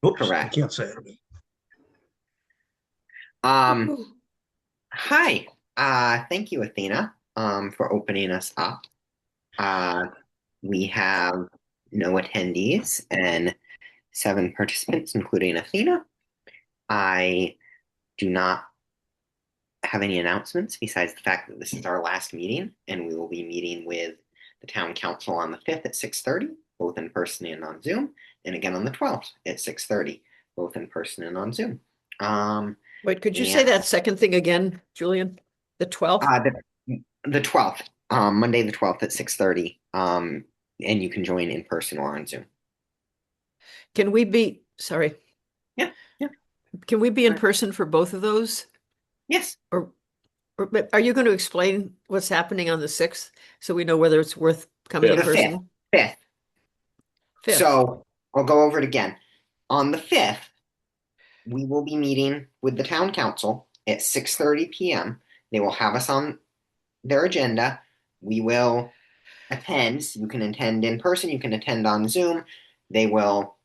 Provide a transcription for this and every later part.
Oops, I Correct. can't say it. Um, Hi. Thank you, Athena, for opening us up. Uh, we have no attendees and seven participants, including Athena. I do not have any announcements besides the fact that this is our last meeting, and we will be meeting with the town council on the 5th at 6:30, both in person and on Zoom, and again on the 12th at 6:30, both in person and on Zoom. Um, Wait, could you and say that second thing again, Julian? The 12th? the 12th, Monday the 12th at 6:30, and you can join in person or on Zoom. Sorry, Yeah, yeah, can we be in person for both of those? yes. Or, but are you going to explain what's happening on the 6th so we know whether it's worth coming in The 5th, person? 5th. 5th. So I'll go over it again. On the 5th, we will be meeting with the town council at 6:30 p.m. They will have us on their agenda. We will attend. So you can attend in person, you can attend on Zoom. They will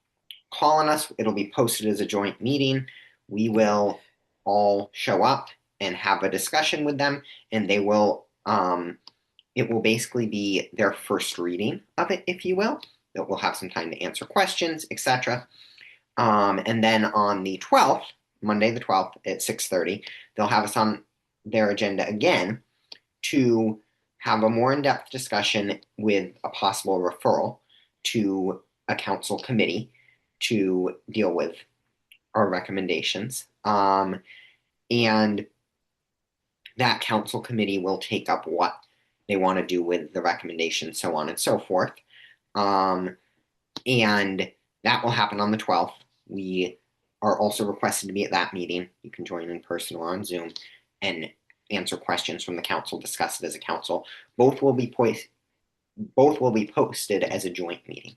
call on us. It'll be posted as a joint meeting. We will all show up and have a discussion with them, and they will. It will basically be their first reading of it, if you will. That we'll have some time to answer questions, etc. And then on the 12th, Monday the 12th at 6:30, they'll have us on their agenda again to have a more in-depth discussion with a possible referral to a council committee to deal with our recommendations. And that council committee will take up what they want to do with the recommendations, so on and so forth. Um, and that will happen on the 12th. We are also requested to be at that meeting. You can join in person or on Zoom and answer questions from the council, discuss it as a council. Both will be both will be posted as a joint meeting.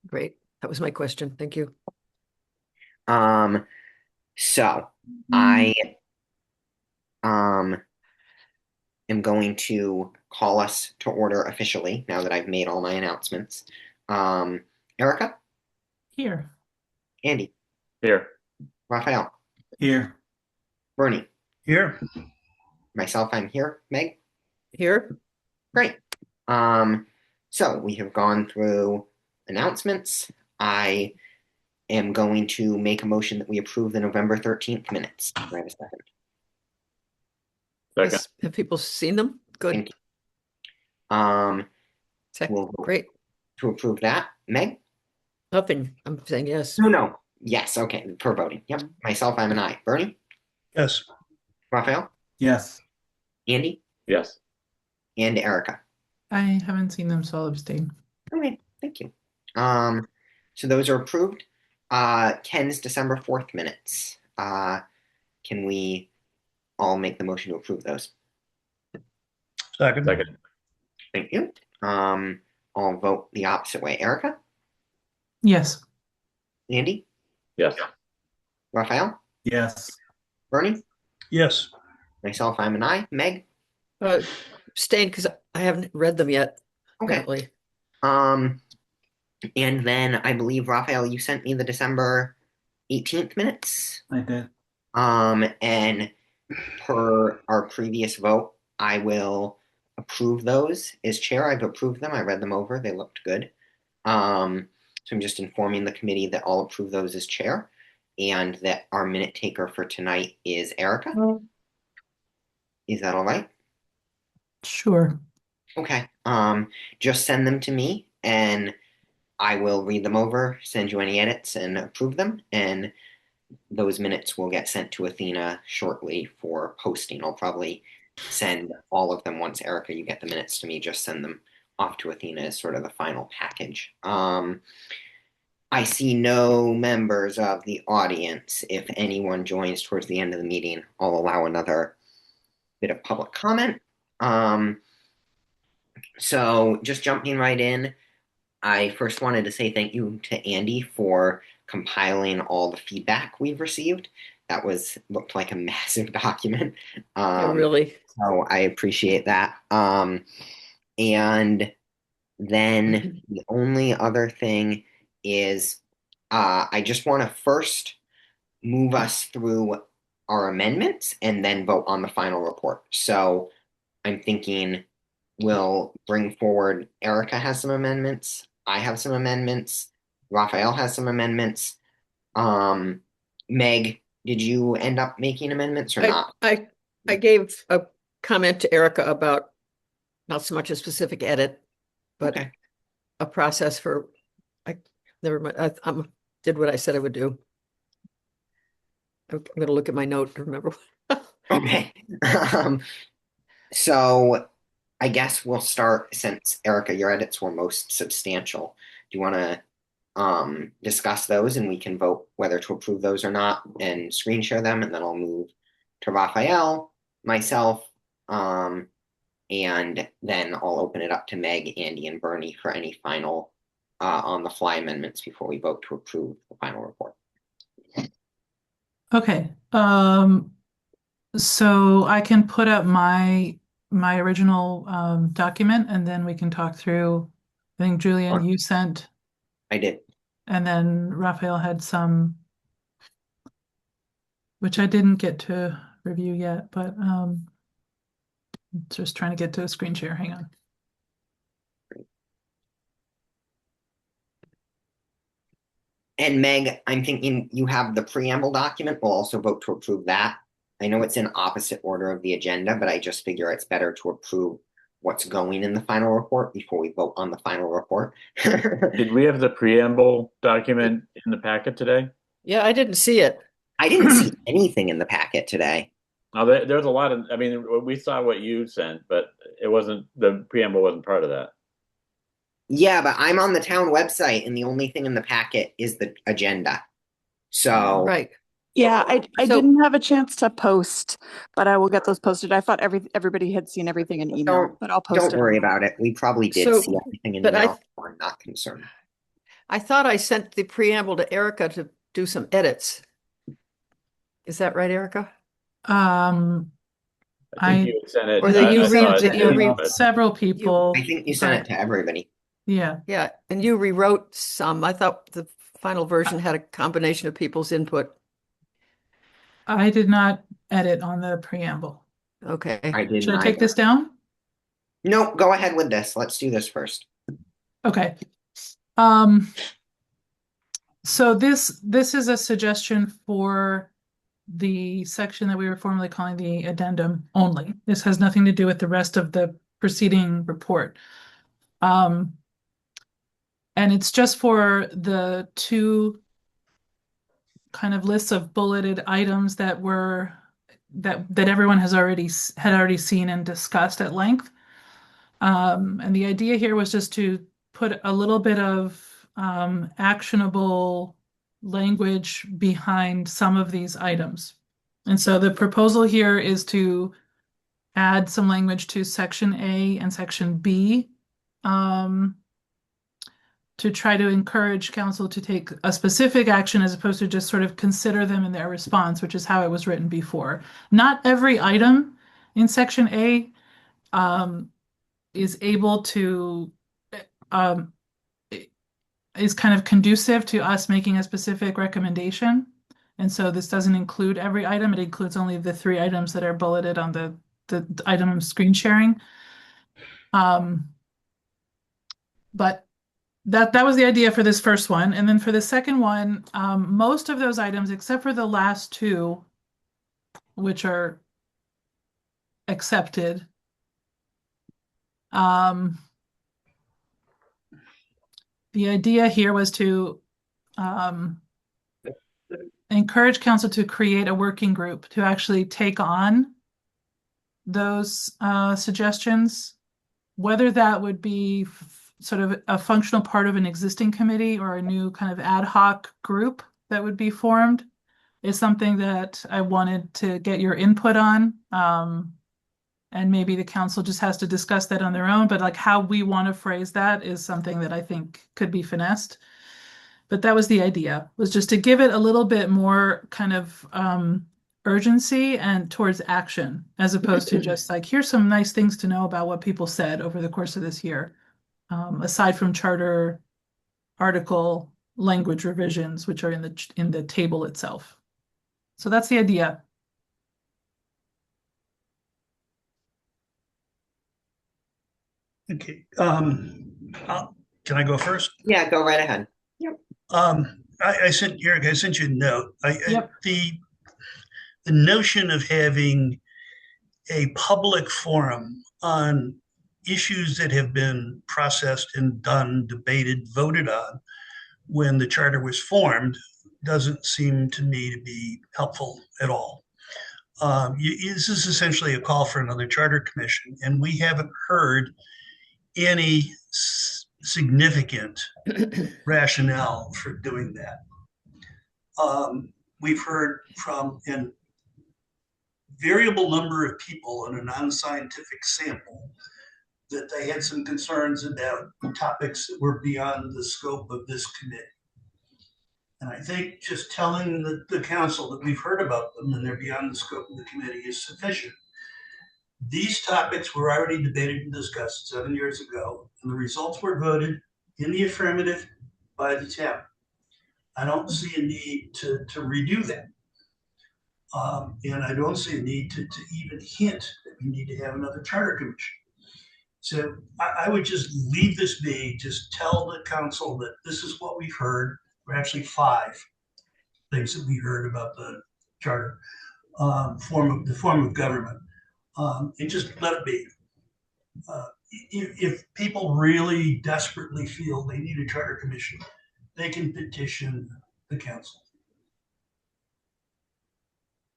Great. That was my question. Thank you. Um, so I um am going to call us to order officially now that I've made all my announcements. Um, Erica, Here. Andy, Here. Raphael, Here. Bernie, Here, myself, I'm here. Meg, Here? great. Um, so we have gone through announcements. I am going to make a motion that we approve the November 13th minutes. Do I have a second? Second. Have people seen them? Thank Good. you. We'll vote Great. to approve that. Meg? Nothing. I'm saying yes. No, no. Yes, okay, for voting. Yep. Myself, I'm an aye. Bernie? yes, Raphael? Yes. Andy? Yes. And Erica. I haven't seen them, so I'll abstain. Okay, thank you. So those are approved. Ken's December 4th minutes. Can we all make the motion to approve those? second, Second. Thank you. I'll vote the opposite way. Erica? Yes. Andy? Yes. Raphael? Yes. Bernie? yes, Myself, I'm an aye. Meg? Uh, Abstain because I haven't read them yet, Okay. apparently. Um, and then I believe, Raphael, you sent me the December 18th minutes. I did. And per our previous vote, I will approve those as chair. I've approved them. I read them over. They looked good. So I'm just informing the committee that I'll approve those as chair and that our minute taker for tonight is Erica. Is that all right? Sure. Okay. Just send them to me and I will read them over, send you any edits and approve them. And those minutes will get sent to Athena shortly for posting. I'll probably send all of them once, Erica, you get the minutes to me, just send them off to Athena as sort of the final package. I see no members of the audience. If anyone joins towards the end of the meeting, I'll allow another bit of public comment. So just jumping right in, I first wanted to say thank you to Andy for compiling all the feedback we've received. That was looked like a massive document. Yeah, really. So I appreciate that. And then the only other thing is I just want to first move us through our amendments and then vote on the final report. So I'm thinking we'll bring forward, Erica has some amendments, I have some amendments, Raphael has some amendments. Meg, did you end up making amendments or not? I gave a comment to Erica about not so much a specific edit, but Okay. a process for, I never mind, I did what I said I would do. I'm gonna look at my note to remember. Okay. So I guess we'll start, since Erica, your edits were most substantial. Do you want to discuss those and we can vote whether to approve those or not and screen share them, and then I'll move to Raphael, myself, and then I'll open it up to Meg, Andy, and Bernie for any final on the fly amendments before we vote to approve the final report. Okay. So I can put up my original document and then we can talk through. I think Julian, you sent, I did. and then Raphael had some, which I didn't get to review yet, but just trying to get to a screen share. Hang on. And Meg, I'm thinking you have the preamble document. We'll also vote to approve that. I know it's in opposite order of the agenda, but I just figure it's better to approve what's going in the final report before we vote on the final report. Did we have the preamble document in the packet today? Yeah, I didn't see it. I didn't see anything in the packet today. Oh, there's a lot of, I mean, we saw what you sent, but it wasn't, the preamble wasn't part of that. Yeah, but I'm on the town website and the only thing in the packet is the agenda. So Right. Yeah, I So- didn't have a chance to post, but I will get those posted. I thought everybody had seen everything in email, but I'll post don't it. worry about it. We probably did So- see everything in but I- email. I'm not concerned. I thought I sent the preamble to Erica to do some edits. Is that right, Erica? I think you had sent it. Or that you I saw read- it, that you read- but- Several people. I think you sent it to everybody. Yeah. Yeah, and you rewrote some. I thought the final version had a combination of people's input. I did not edit on the preamble. Okay. I did Should I not. take this down? No, go ahead with this. Let's do this first. Okay. So this is a suggestion for the section that we were formerly calling the addendum only. This has nothing to do with the rest of the preceding report. And it's just for the two kind of lists of bulleted items that were that everyone had already seen and discussed at length. And the idea here was just to put a little bit of actionable language behind some of these items. And so the proposal here is to add some language to section A and section B to try to encourage council to take a specific action as opposed to just sort of consider them in their response, which is how it was written before. Not every item in section A is able to is kind of conducive to us making a specific recommendation. And so this doesn't include every item. It includes only the 3 items that are bulleted on the item of screen sharing. But that was the idea for this first one. And then for the second one, most of those items, except for the last 2, which are accepted, the idea here was to encourage council to create a working group to actually take on those suggestions, whether that would be sort of a functional part of an existing committee or a new kind of ad hoc group that would be formed, is something that I wanted to get your input on. And maybe the council just has to discuss that on their own, but like how we want to phrase that is something that I think could be finessed. But that was the idea, was just to give it a little bit more kind of urgency and towards action, as opposed to just like, here's some nice things to know about what people said over the course of this year. Aside from charter article language revisions, which are in the table itself. So that's the idea. Okay. Can I go first? Yeah, go right ahead. I sent Eric, I sent you a note. Yep. The notion of having a public forum on issues that have been processed and done, debated, voted on when the charter was formed doesn't seem to me to be helpful at all. This is essentially a call for another charter commission, and we haven't heard any significant rationale for doing that. We've heard from a variable number of people in a non-scientific sample that they had some concerns about topics that were beyond the scope of this committee. And I think just telling the council that we've heard about them and they're beyond the scope of the committee is sufficient. These topics were already debated and discussed 7 years ago, and the results were voted in the affirmative by the town. I don't see a need to redo that. And I don't see a need to even hint that we need to have another charter commission. So I would just leave this be, just tell the council that this is what we've heard, or actually 5 things that we heard about the charter form of government, and just let it be. If people really desperately feel they need a charter commission, they can petition the council.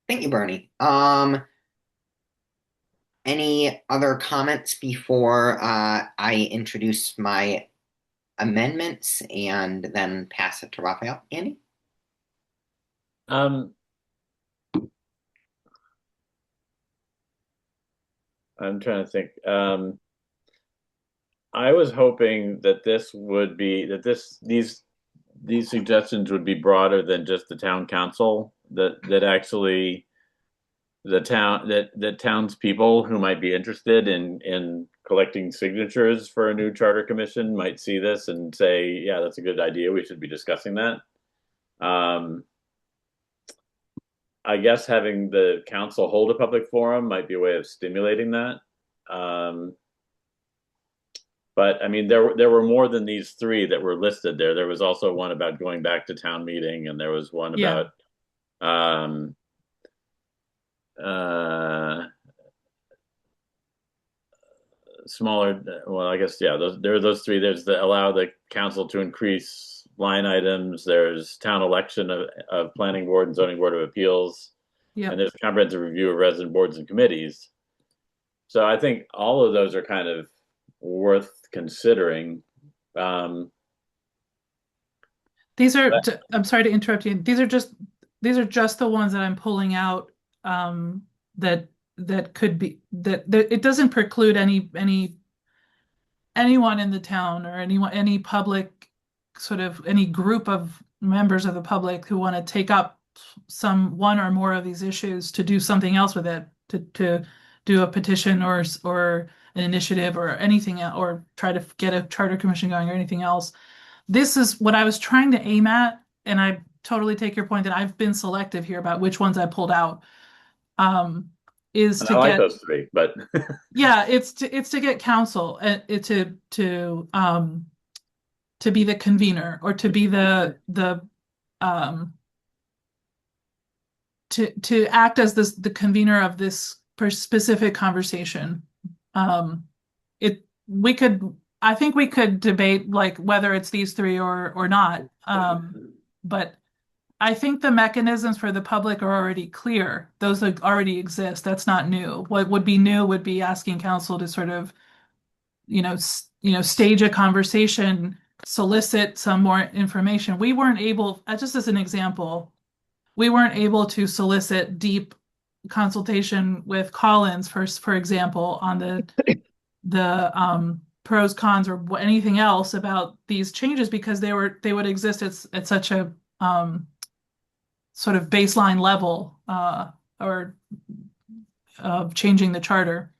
Thank you, Bernie. Any other comments before I introduce my amendments and then pass it to Raphael? Andy? I'm trying to think. I was hoping that these suggestions would be broader than just the town council. That actually the townspeople who might be interested in collecting signatures for a new charter commission might see this and say, yeah, that's a good idea. We should be discussing that. I guess having the council hold a public forum might be a way of stimulating that. But I mean, there were more than these 3 that were listed there. There was also one about going back to town meeting, and there was one about smaller. Well, I guess there are those 3. There's the allow the council to increase line items. There's town election of planning board and zoning board of appeals. Yeah. And there's comprehensive review of resident boards and committees. So I think all of those are kind of worth considering. These are, I'm sorry to interrupt you. These are just the ones that I'm pulling out, that could be, that it doesn't preclude anyone in the town or any public, sort of any group of members of the public who want to take up one or more of these issues to do something else with it, to do a petition or an initiative or anything else, or try to get a charter commission going or anything else. This is what I was trying to aim at, and I totally take your point that I've been selective here about which ones I pulled out. Is to like get those 3, but yeah, it's to get council to be the convener, or to be the to act as the convener of this specific conversation. I think we could debate like whether it's these 3 or not. But I think the mechanisms for the public are already clear. Those already exist. That's not new. What would be new would be asking council to sort of, stage a conversation, solicit some more information. We weren't able, just as an example, we weren't able to solicit deep consultation with Collins, for example, on the pros, cons, or anything else about these changes, because they would exist at such a sort of baseline level, or of changing the charter.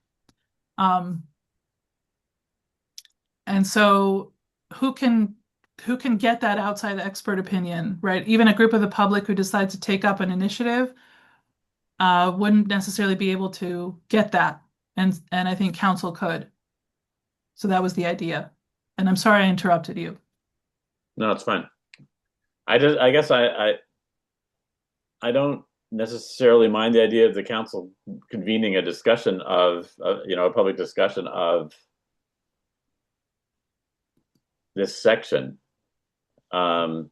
And so who can who can get that outside expert opinion, right? Even a group of the public who decides to take up an initiative wouldn't necessarily be able to get that, and I think council could. So that was the idea. And I'm sorry I interrupted you. No, it's fine. I guess I don't necessarily mind the idea of the council convening a discussion of, a public discussion of this section. I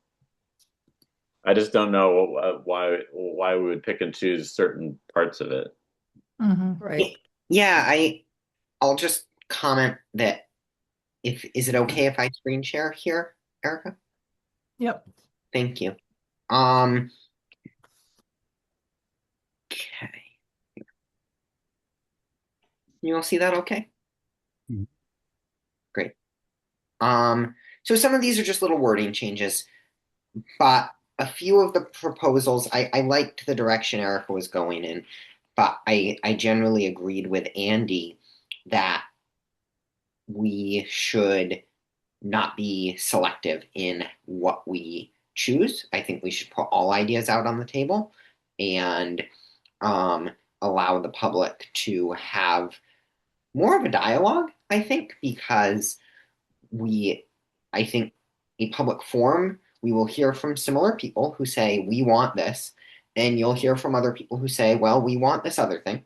just don't know why we would pick and choose certain parts of it. Mhm. Right. Yeah, I'll just comment that is it okay if I screen share here, Erica? Yep. Thank you. Okay. You all see that okay? Mhm. Great. So some of these are just little wording changes, but a few of the proposals, I liked the direction Erica was going in, but I generally agreed with Andy that we should not be selective in what we choose. I think we should put all ideas out on the table and allow the public to have more of a dialogue, I think, because I think a public forum, we will hear from similar people who say, we want this, and you'll hear from other people who say, well, we want this other thing.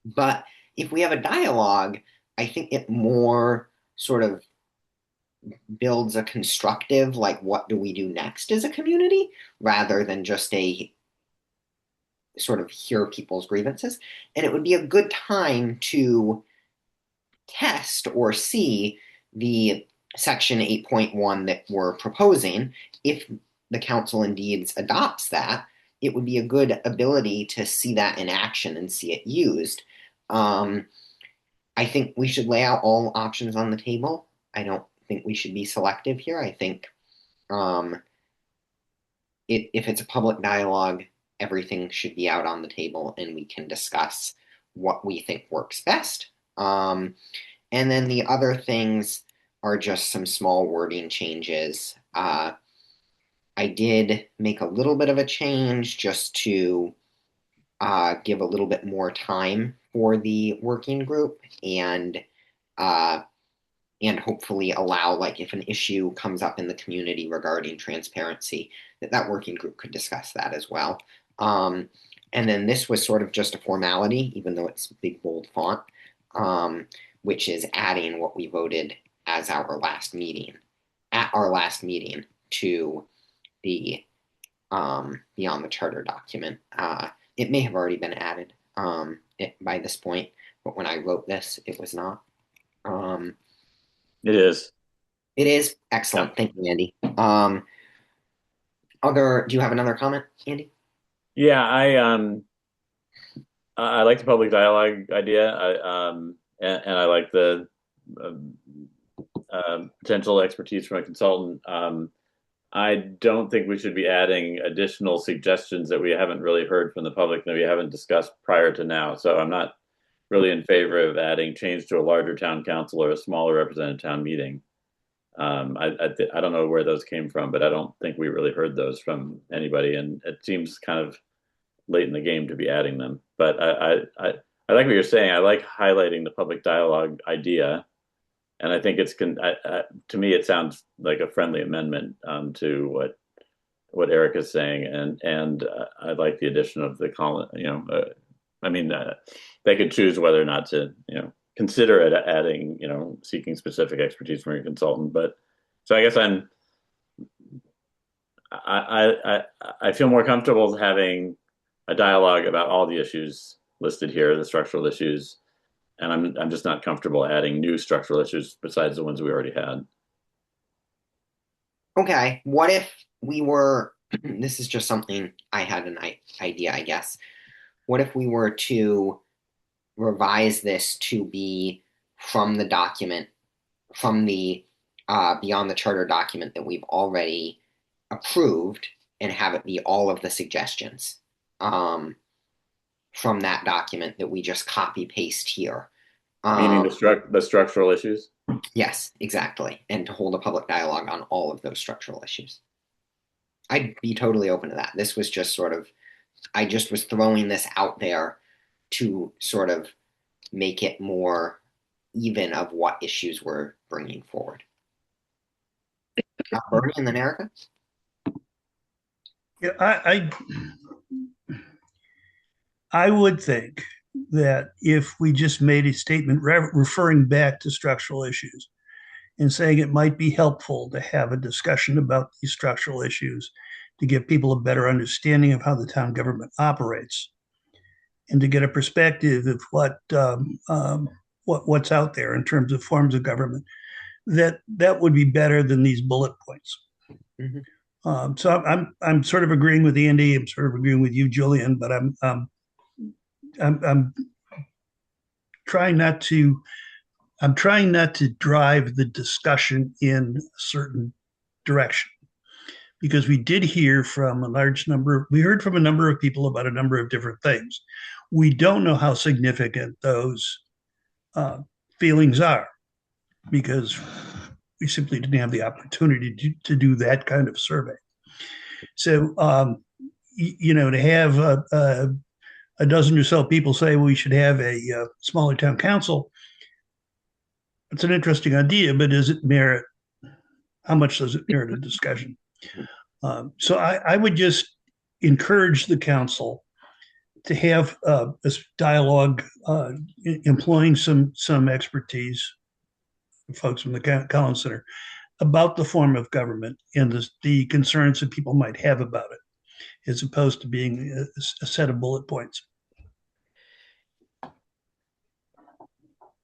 But if we have a dialogue, I think it more sort of builds a constructive, like, what do we do next as a community, rather than just a sort of hear people's grievances. And it would be a good time to test or see the section 8.1 that we're proposing. If the council indeed adopts that, it would be a good ability to see that in action and see it used. I think we should lay out all options on the table. I don't think we should be selective here. I think if it's a public dialogue, everything should be out on the table and we can discuss what we think works best. And then the other things are just some small wording changes. I did make a little bit of a change just to give a little bit more time for the working group and hopefully allow, like, if an issue comes up in the community regarding transparency, that working group could discuss that as well. And then this was sort of just a formality, even though it's big, bold font, which is adding what we voted as at our last meeting to the Beyond the Charter document. It may have already been added by this point, but when I wrote this, it was not. It is. It is excellent. Yeah. Thank you, Andy. Do you have another comment, Andy? Yeah, I like the public dialogue idea. And I like the potential expertise from a consultant. I don't think we should be adding additional suggestions that we haven't really heard from the public that we haven't discussed prior to now. So I'm not really in favor of adding change to a larger town council or a smaller represented town meeting. I don't know where those came from, but I don't think we really heard those from anybody, and it seems kind of late in the game to be adding them. But I like what you're saying. I like highlighting the public dialogue idea, and I think it's to me it sounds like a friendly amendment to what Eric is saying, and I like the addition of the column. They could choose whether or not to consider it adding seeking specific expertise from your consultant. But so I guess I feel more comfortable having a dialogue about all the issues listed here, the structural issues, and I'm just not comfortable adding new structural issues besides the ones we already had. Okay, what if we were, this is just something I had an idea, I guess. What if we were to revise this to be from the document, from the Beyond the Charter document that we've already approved, and have it be all of the suggestions from that document that we just copy paste here? Meaning the structural issues? Yes, exactly. And to hold a public dialogue on all of those structural issues. I'd be totally open to that. This was just sort of, I just was throwing this out there to sort of make it more even of what issues we're bringing forward. Bernie and then Erica? Yeah, I would think that if we just made a statement referring back to structural issues and saying it might be helpful to have a discussion about these structural issues to give people a better understanding of how the town government operates and to get a perspective of what's out there in terms of forms of government, that would be better than these bullet points. Mm-hmm. So I'm sort of agreeing with Andy. I'm sort of agreeing with you, Julian. But I'm trying not to. I'm trying not to drive the discussion in a certain direction, because we did hear from a large number. We heard from a number of people about a number of different things. We don't know how significant those feelings are, because we simply didn't have the opportunity to do that kind of survey. So, to have a dozen or so people say we should have a smaller town council, it's an interesting idea, but does it merit, how much does it merit a discussion? So I would just encourage the council to have this dialogue, employing some expertise, folks from the Collins Center, about the form of government and the concerns that people might have about it, as opposed to being a set of bullet points.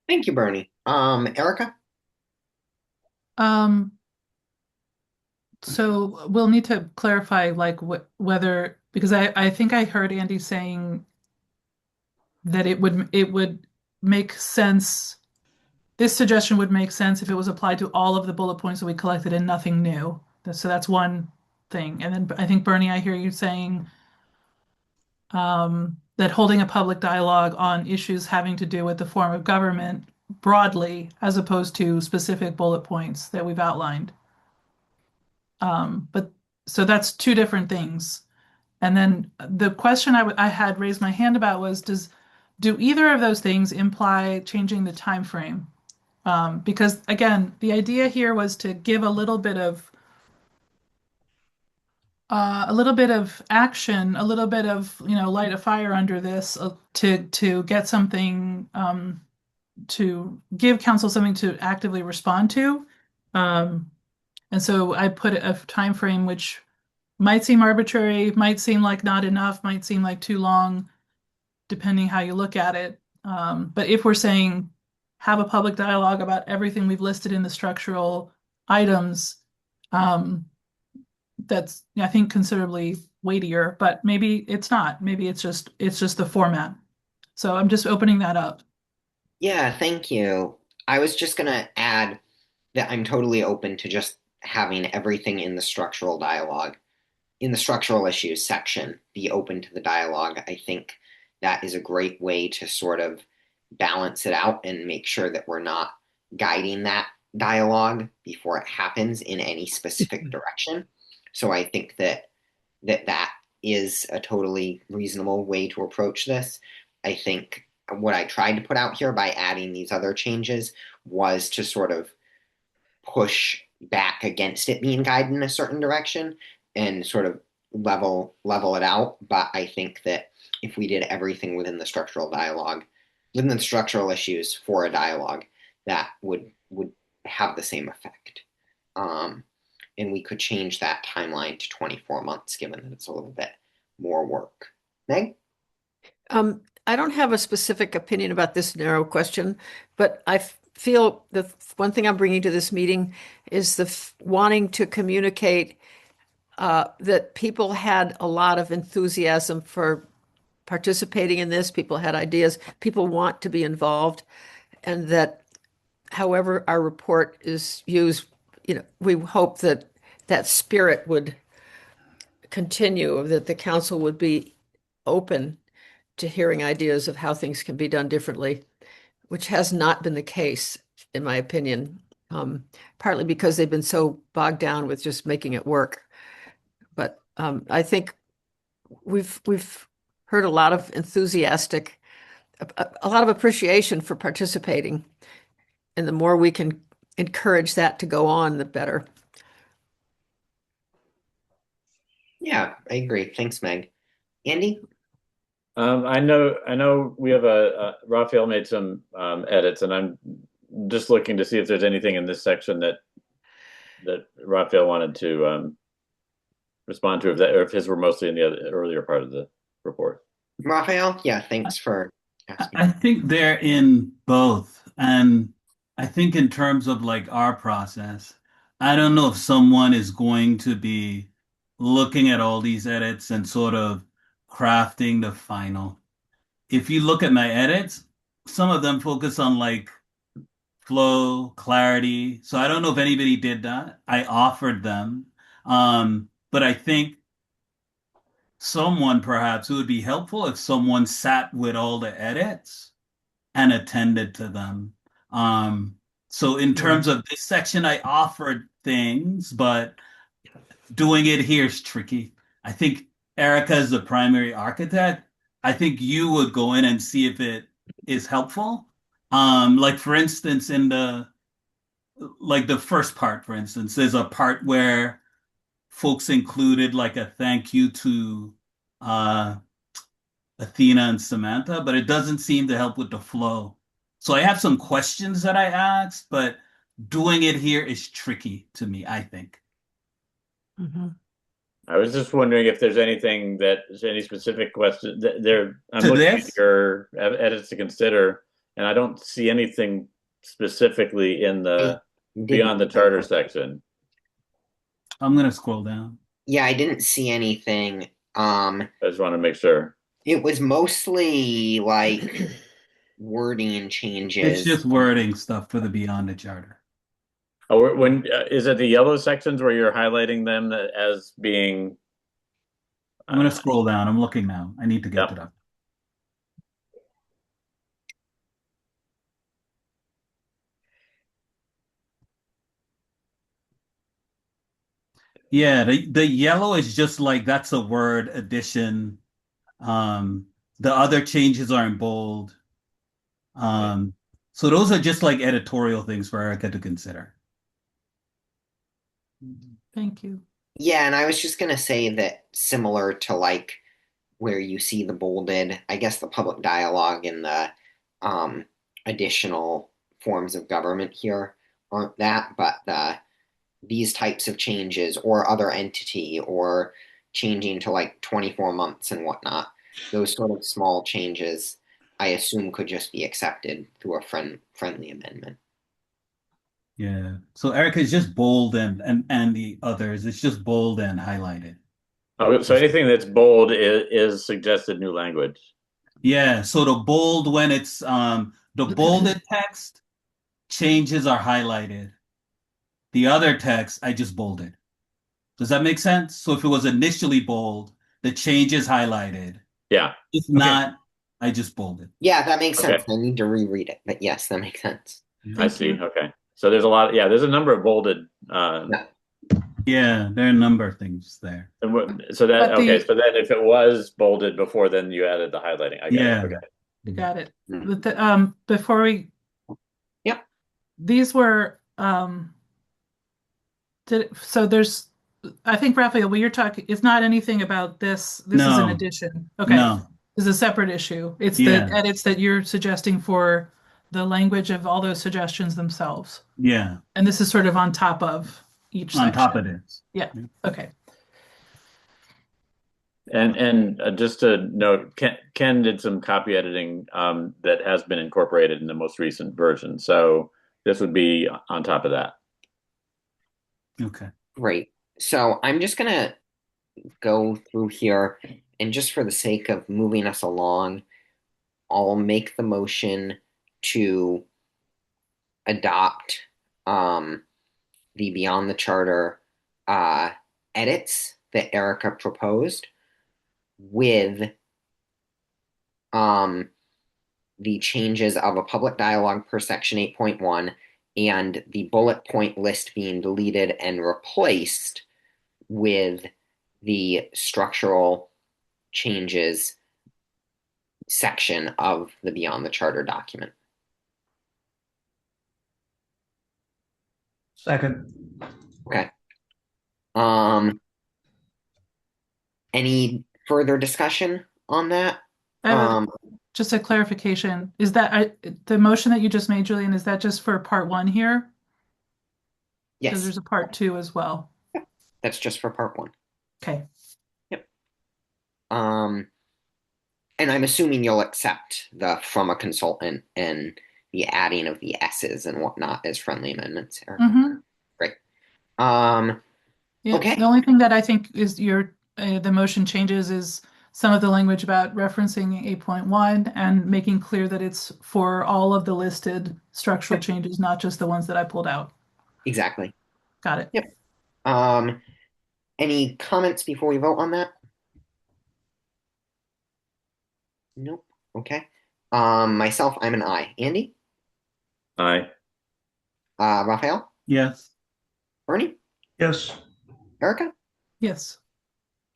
Thank you, Bernie. Erica? So we'll need to clarify like whether, because I think I heard Andy saying that it would make sense. This suggestion would make sense if it was applied to all of the bullet points that we collected and nothing new. So that's one thing. And then I think Bernie, I hear you saying that holding a public dialogue on issues having to do with the form of government broadly, as opposed to specific bullet points that we've outlined. But so that's two different things. And then the question I had raised my hand about was, do either of those things imply changing the time frame? Because again, the idea here was to give a little bit of action, a little bit of, light a fire under this, to get something, to give council something to actively respond to. And so I put a time frame which might seem arbitrary, might seem like not enough, might seem like too long, depending how you look at it. But if we're saying have a public dialogue about everything we've listed in the structural items, that's, I think, considerably weightier, but maybe it's not. Maybe it's just the format. So I'm just opening that up. Yeah, thank you. I was just gonna add that I'm totally open to just having everything in the structural dialogue, in the structural issues section, be open to the dialogue. I think that is a great way to sort of balance it out and make sure that we're not guiding that dialogue before it happens in any specific direction. So I think that is a totally reasonable way to approach this. I think what I tried to put out here by adding these other changes was to sort of push back against it being guided in a certain direction and sort of level it out. But I think that if we did everything within the structural dialogue, within the structural issues for a dialogue, that would have the same effect. And we could change that timeline to 24 months, given that it's a little bit more work. Meg? I don't have a specific opinion about this narrow question, but I feel the one thing I'm bringing to this meeting is the wanting to communicate that people had a lot of enthusiasm for participating in this. People had ideas. People want to be involved, and that however our report is used, we hope that that spirit would continue, that the council would be open to hearing ideas of how things can be done differently, which has not been the case in my opinion, partly because they've been so bogged down with just making it work. But I think we've heard a lot of enthusiastic, a lot of appreciation for participating. And the more we can encourage that to go on, the better. Yeah, I agree. Thanks, Meg. Andy? I know we have Raphael made some edits, and I'm just looking to see if there's anything in this section that Raphael wanted to respond to, or if his were mostly in the earlier part of the report. Raphael? Yeah, thanks for asking. I think they're in both. And I think in terms of like our process, I don't know if someone is going to be looking at all these edits and sort of crafting the final. If you look at my edits, some of them focus on like flow, clarity. So I don't know if anybody did that. I offered them. But I think someone perhaps it would be helpful if someone sat with all the edits and attended to them. So in terms of this section, I offered things, but doing it here is tricky. I think Erica is the primary architect. I think you would go in and see if it is helpful. Like for instance, in the first part, for instance, there's a part where folks included like a thank you to Athena and Samantha, but it doesn't seem to help with the flow. So I have some questions that I asked, but doing it here is tricky to me, I think. Mm-hmm. I was just wondering if there's anything any specific question there. I'm To looking at this? your edits to consider, and I don't see anything specifically in the beyond the charter section. I'm gonna scroll down. Yeah, I didn't see anything. I just want to make sure. It was mostly like wording changes. It's just wording stuff for the Beyond the Charter. Oh, when is it the yellow sections where you're highlighting them as being? I'm gonna scroll down. I'm looking now. I need to get Yep. to that. Yeah, the yellow is just like that's a word addition. The other changes are in bold. So those are just like editorial things for Erica to consider. Thank you. Yeah, and I was just gonna say that similar to like where you see the bolded, I guess the public dialogue and the additional forms of government here aren't that, but these types of changes or other entity or changing to like 24 months and whatnot, those sort of small changes, I assume could just be accepted through a friendly amendment. Yeah. So Erica is just bold and the others, it's just bold and highlighted. Oh, so anything that's bold is suggested new language. Yeah. So the bold when it's the bolded text changes are highlighted. The other text I just bolded. Does that make sense? So if it was initially bold, the change is highlighted. Yeah. If not, I just bolded. Yeah, that makes sense. Okay. I need to reread it, but yes, that makes sense. I see. Okay. So there's a lot. There's a number of bolded. Yeah, there are a number of things there. So that But okay. So then, if it was bolded before, then you added the highlighting. I get Yeah. it. Okay. You got it. Mm. But before we, Yep. These were so there's, I think Raphael, what you're talking, it's not anything about this. This is an No. addition. Okay. No. It's a separate issue. It's Yeah. the edits that you're suggesting for the language of all those suggestions themselves. Yeah. And this is sort of on top of each On section. top of this. Okay. And just to note, Ken did some copy editing that has been incorporated in the most recent version. So this would be on top of that. Okay. Great. So I'm just gonna go through here, and just for the sake of moving us along, I'll make the motion to adopt the Beyond the Charter edits that Erica proposed with the changes of a public dialogue per section 8.1 and the bullet point list being deleted and replaced with the structural changes section of the Beyond the Charter document. Second. Okay. Any further discussion on that? I have Um, just a clarification. Is that the motion that you just made, Julian, is that just for part one here? Because yes, there's a part two as well. that's just for part one. Okay. And I'm assuming you'll accept the from a consultant and the adding of the S's and whatnot as friendly amendments, Erica. Mm-hmm. Great. Yeah, Okay. the only thing that I think is the motion changes is some of the language about referencing 8.1 and making clear that it's for all of the listed structural changes, not just the ones that I pulled out. Exactly. Got it. Yep. Any comments before we vote on that? Nope. Okay. Myself, I'm an I. Andy? Aye. Raphael? Yes. Bernie? Yes. Erica? Yes.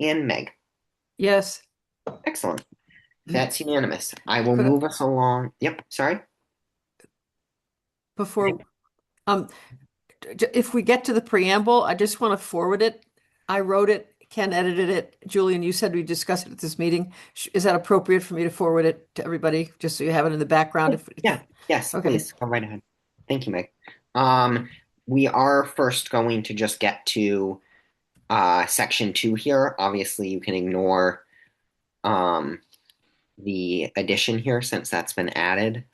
And Meg. Yes. Excellent. That's unanimous. I will Could I- move us along. Yep, sorry. Before, if we get to the preamble, I just want to forward it. I wrote it, Ken edited it. Julian, you said we discussed it at this meeting. Is that appropriate for me to forward it to everybody, just so you have it in the background? Yeah, yes, Okay. please, go right ahead. Thank you, Meg. We are first going to just get to section 2 here. Obviously, you can ignore the addition here since that's been added.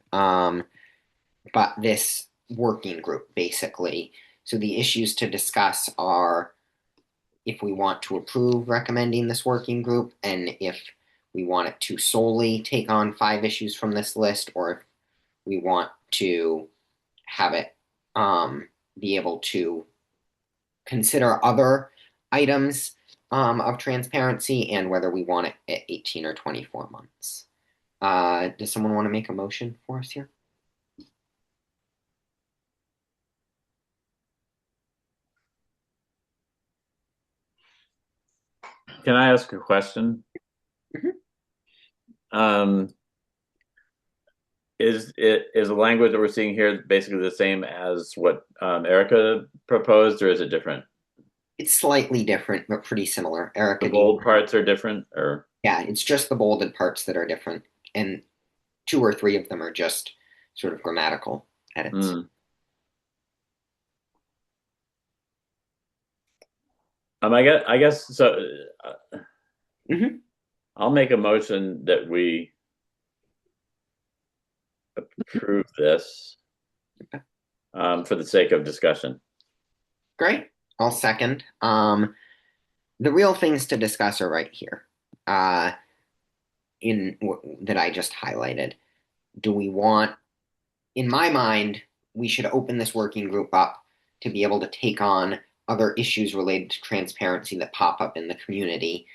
But this working group, basically. So the issues to discuss are if we want to approve recommending this working group, and if we want it to solely take on 5 issues from this list, or if we want to have it be able to consider other items of transparency, and whether we want it at 18 or 24 months. Does someone want to make a motion for us here? Can I ask a question? Mhm. Is the language that we're seeing here basically the same as what Erica proposed, or is it different? It's slightly different, but pretty similar. Erica, The bold parts are different, or yeah, it's just the bolded parts that are different, and 2 or 3 of them are just sort of grammatical edits. I guess so. Mhm. I'll make a motion that we approve this for the sake of discussion. Great. I'll second. The real things to discuss are right here. That I just highlighted. Do we want, in my mind, we should open this working group up to be able to take on other issues related to transparency that pop up in the community,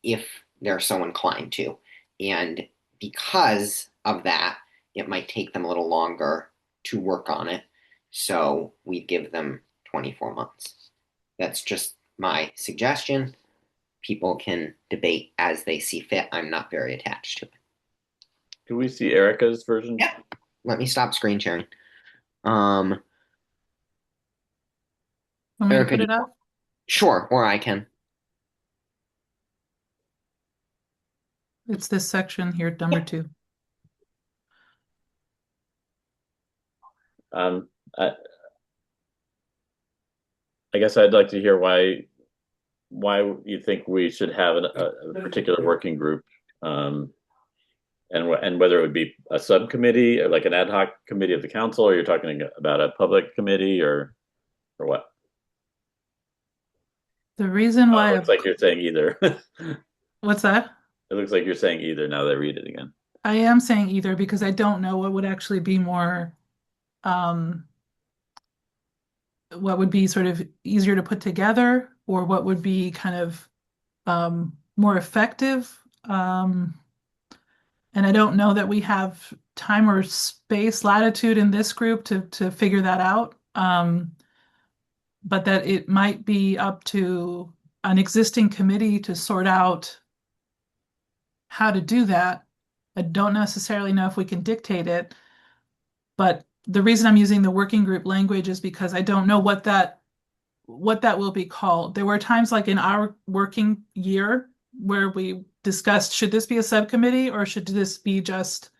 if they're so inclined to. And because of that, it might take them a little longer to work on it. So we give them 24 months. That's just my suggestion. People can debate as they see fit. I'm not very attached to it. Can we see Erica's version? Yeah. Let me stop screen sharing. Um, Want me to Erica, put it up? sure, or I can. It's this section here, number 2. I guess I'd like to hear why you think we should have a particular working group, and whether it would be a subcommittee or like an ad hoc committee of the council, or you're talking about a public committee, or what? The reason why It looks like you're saying either. what's that? It looks like you're saying either now that I read it again. I am saying either because I don't know what would actually be more what would be sort of easier to put together, or what would be kind of more effective. And I don't know that we have time or space latitude in this group to figure that out. But that it might be up to an existing committee to sort out how to do that. I don't necessarily know if we can dictate it, but the reason I'm using the working group language is because I don't know what that will be called. There were times like in our working year where we discussed, should this be a subcommittee or should this be just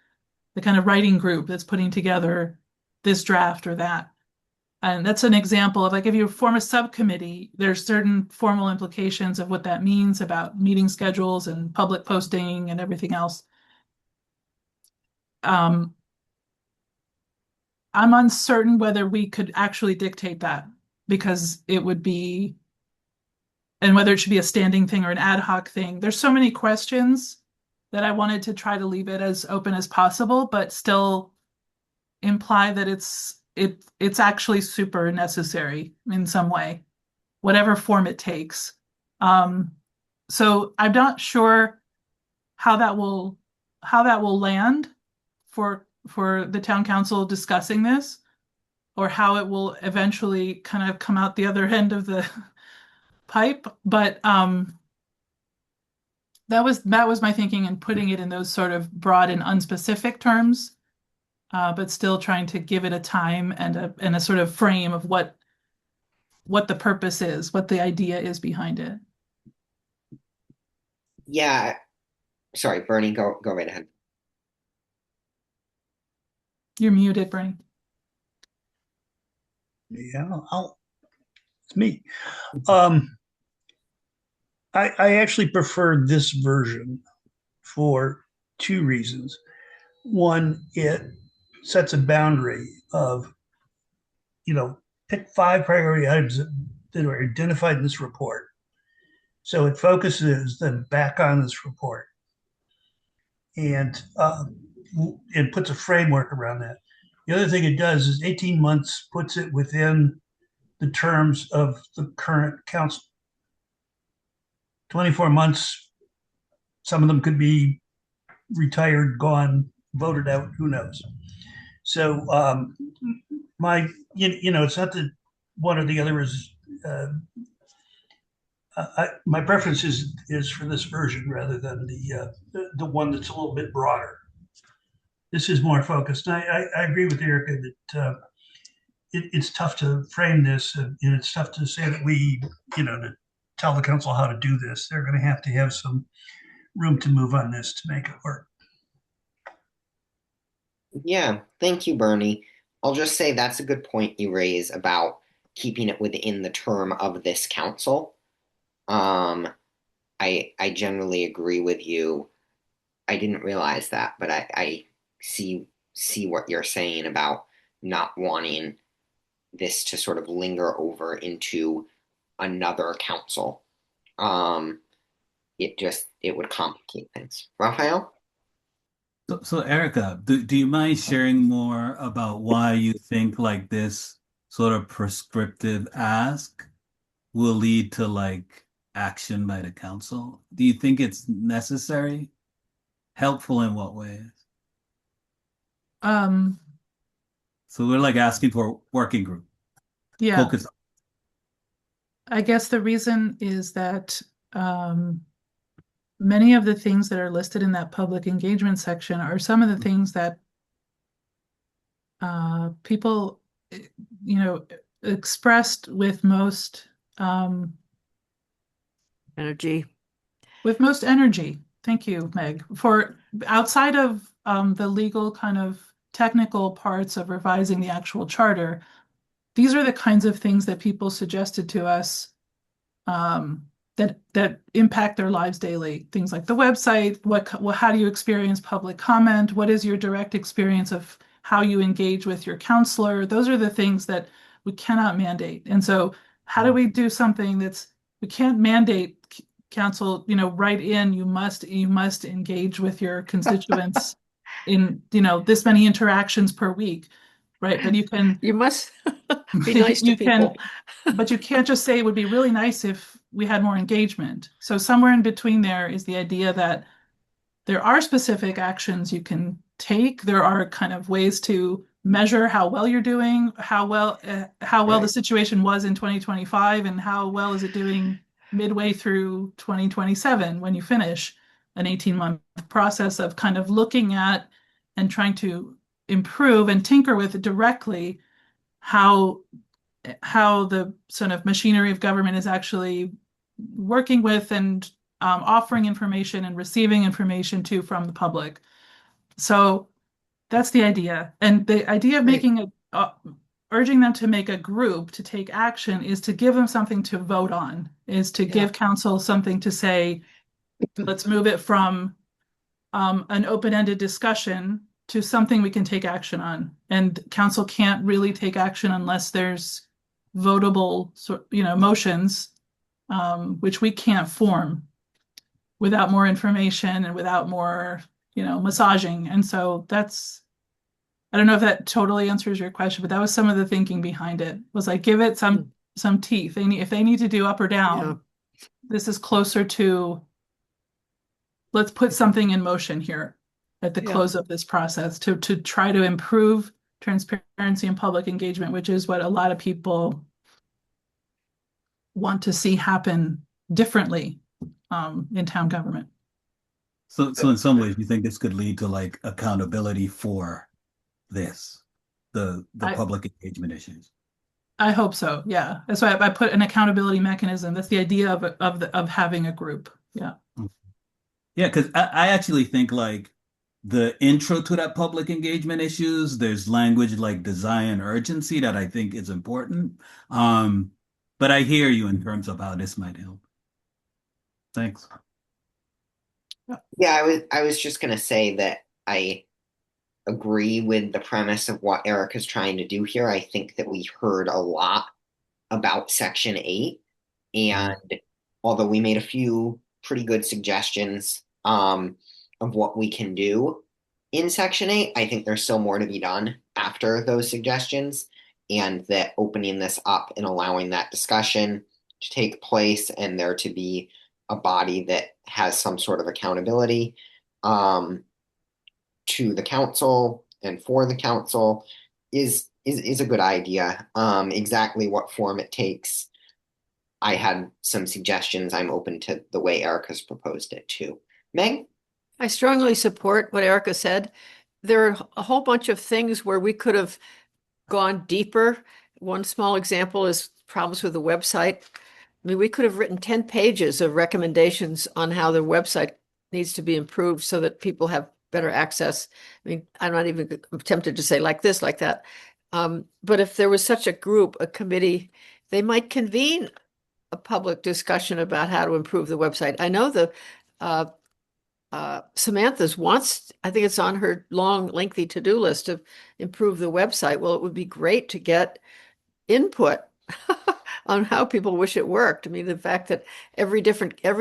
the kind of writing group that's putting together this draft or that? And that's an example of, like, if you form a subcommittee, there's certain formal implications of what that means about meeting schedules and public posting and everything else. I'm uncertain whether we could actually dictate that, because it would be, and whether it should be a standing thing or an ad hoc thing. There's so many questions that I wanted to try to leave it as open as possible, but still imply that it's actually super necessary in some way, whatever form it takes. So I'm not sure how that will land for the town council discussing this, or how it will eventually kind of come out the other end of the pipe. But that was my thinking in putting it in those sort of broad and unspecific terms. But still trying to give it a time and a sort of frame of what the purpose is, what the idea is behind it. Yeah. Sorry, Bernie, go right ahead. You're muted, Bernie. Yeah, it's me. I actually prefer this version for two reasons. One, it sets a boundary of, pick 5 priority items that are identified in this report. So it focuses them back on this report and puts a framework around that. The other thing it does is 18 months puts it within the terms of the current council. 24 months, some of them could be retired, gone, voted out, who knows? So it's not that one or the other is. My preference is for this version rather than the one that's a little bit broader. This is more focused. I agree with Erica that it's tough to frame this, and it's tough to say that we, to tell the council how to do this. They're going to have some room to move on this to make it work. Yeah, thank you, Bernie. I'll just say that's a good point you raise about keeping it within the term of this council. I generally agree with you. I didn't realize that, but I see what you're saying about not wanting this to sort of linger over into another council. It would complicate things. Raphael? So Erica, do you mind sharing more about why you think like this sort of prescriptive ask will lead to like action by the council? Do you think it's necessary? Helpful in what ways? So we're like asking for a working group. Yeah. Focus. I guess the reason is that many of the things that are listed in that public engagement section are some of the things that people, expressed with most Energy. with most energy. Thank you, Meg. For outside of the legal kind of technical parts of revising the actual charter, these are the kinds of things that people suggested to us that impact their lives daily. Things like the website, how do you experience public comment? What is your direct experience of how you engage with your counselor? Those are the things that we cannot mandate. And so how do we do something we can't mandate council, write in, you must engage with your constituents in, this many interactions per week, right? But You must be nice to people. But you can't just say it would be really nice if we had more engagement. So somewhere in between there is the idea that there are specific actions you can take. There are kind of ways to measure how well you're doing, how well the situation was in 2025, and how well is it doing midway through 2027 when you finish an 18-month process of kind of looking at and trying to improve and tinker with directly how the sort of machinery of government is actually working with and offering information and receiving information too from the public. So that's the idea. And the idea of making urging them to make a group to take action is to give them something to vote on, is to give council something to say, let's move it from an open-ended discussion to something we can take action on. And council can't really take action unless there's votable, motions, which we can't form without more information and without more, massaging. And so I don't know if that totally answers your question, but that was some of the thinking behind it, was like, give it some teeth. If they need to do up or down, this is closer to, let's put something in motion here at the close of this process to try to improve transparency and public engagement, which is what a lot of people want to see happen differently in town government. So in some ways, you think this could lead to like accountability for the public engagement issues? I hope so. Yeah, that's why I put an accountability mechanism. That's the idea of having a group. Yeah. Yeah, because I actually think like the intro to that public engagement issues, there's language like desire and urgency that I think is important. But I hear you in terms of how this might help. Thanks. Yeah, I was just gonna say that I agree with the premise of what Erica's trying to do here. I think that we heard a lot about Section 8, and although we made a few pretty good suggestions of what we can do in Section 8, I think there's still more to be done after those suggestions, and that opening this up and allowing that discussion to take place and there to be a body that has some sort of accountability to the council and for the council is a good idea. Exactly what form it takes, I had some suggestions. I'm open to the way Erica's proposed it too. Meg? I strongly support what Erica said. There are a whole bunch of things where we could have gone deeper. One small example is problems with the website. I mean, we could have written 10 pages of recommendations on how the website needs to be improved so that people have better access. I mean, I'm not even tempted to say like this, like that. But if there was such a group, a committee, they might convene a public discussion about how to improve the website. I know the Samantha's wants, I think it's on her long, lengthy to-do list to improve the website. Well, it would be great to get input on how people wish it worked. I mean, the fact that every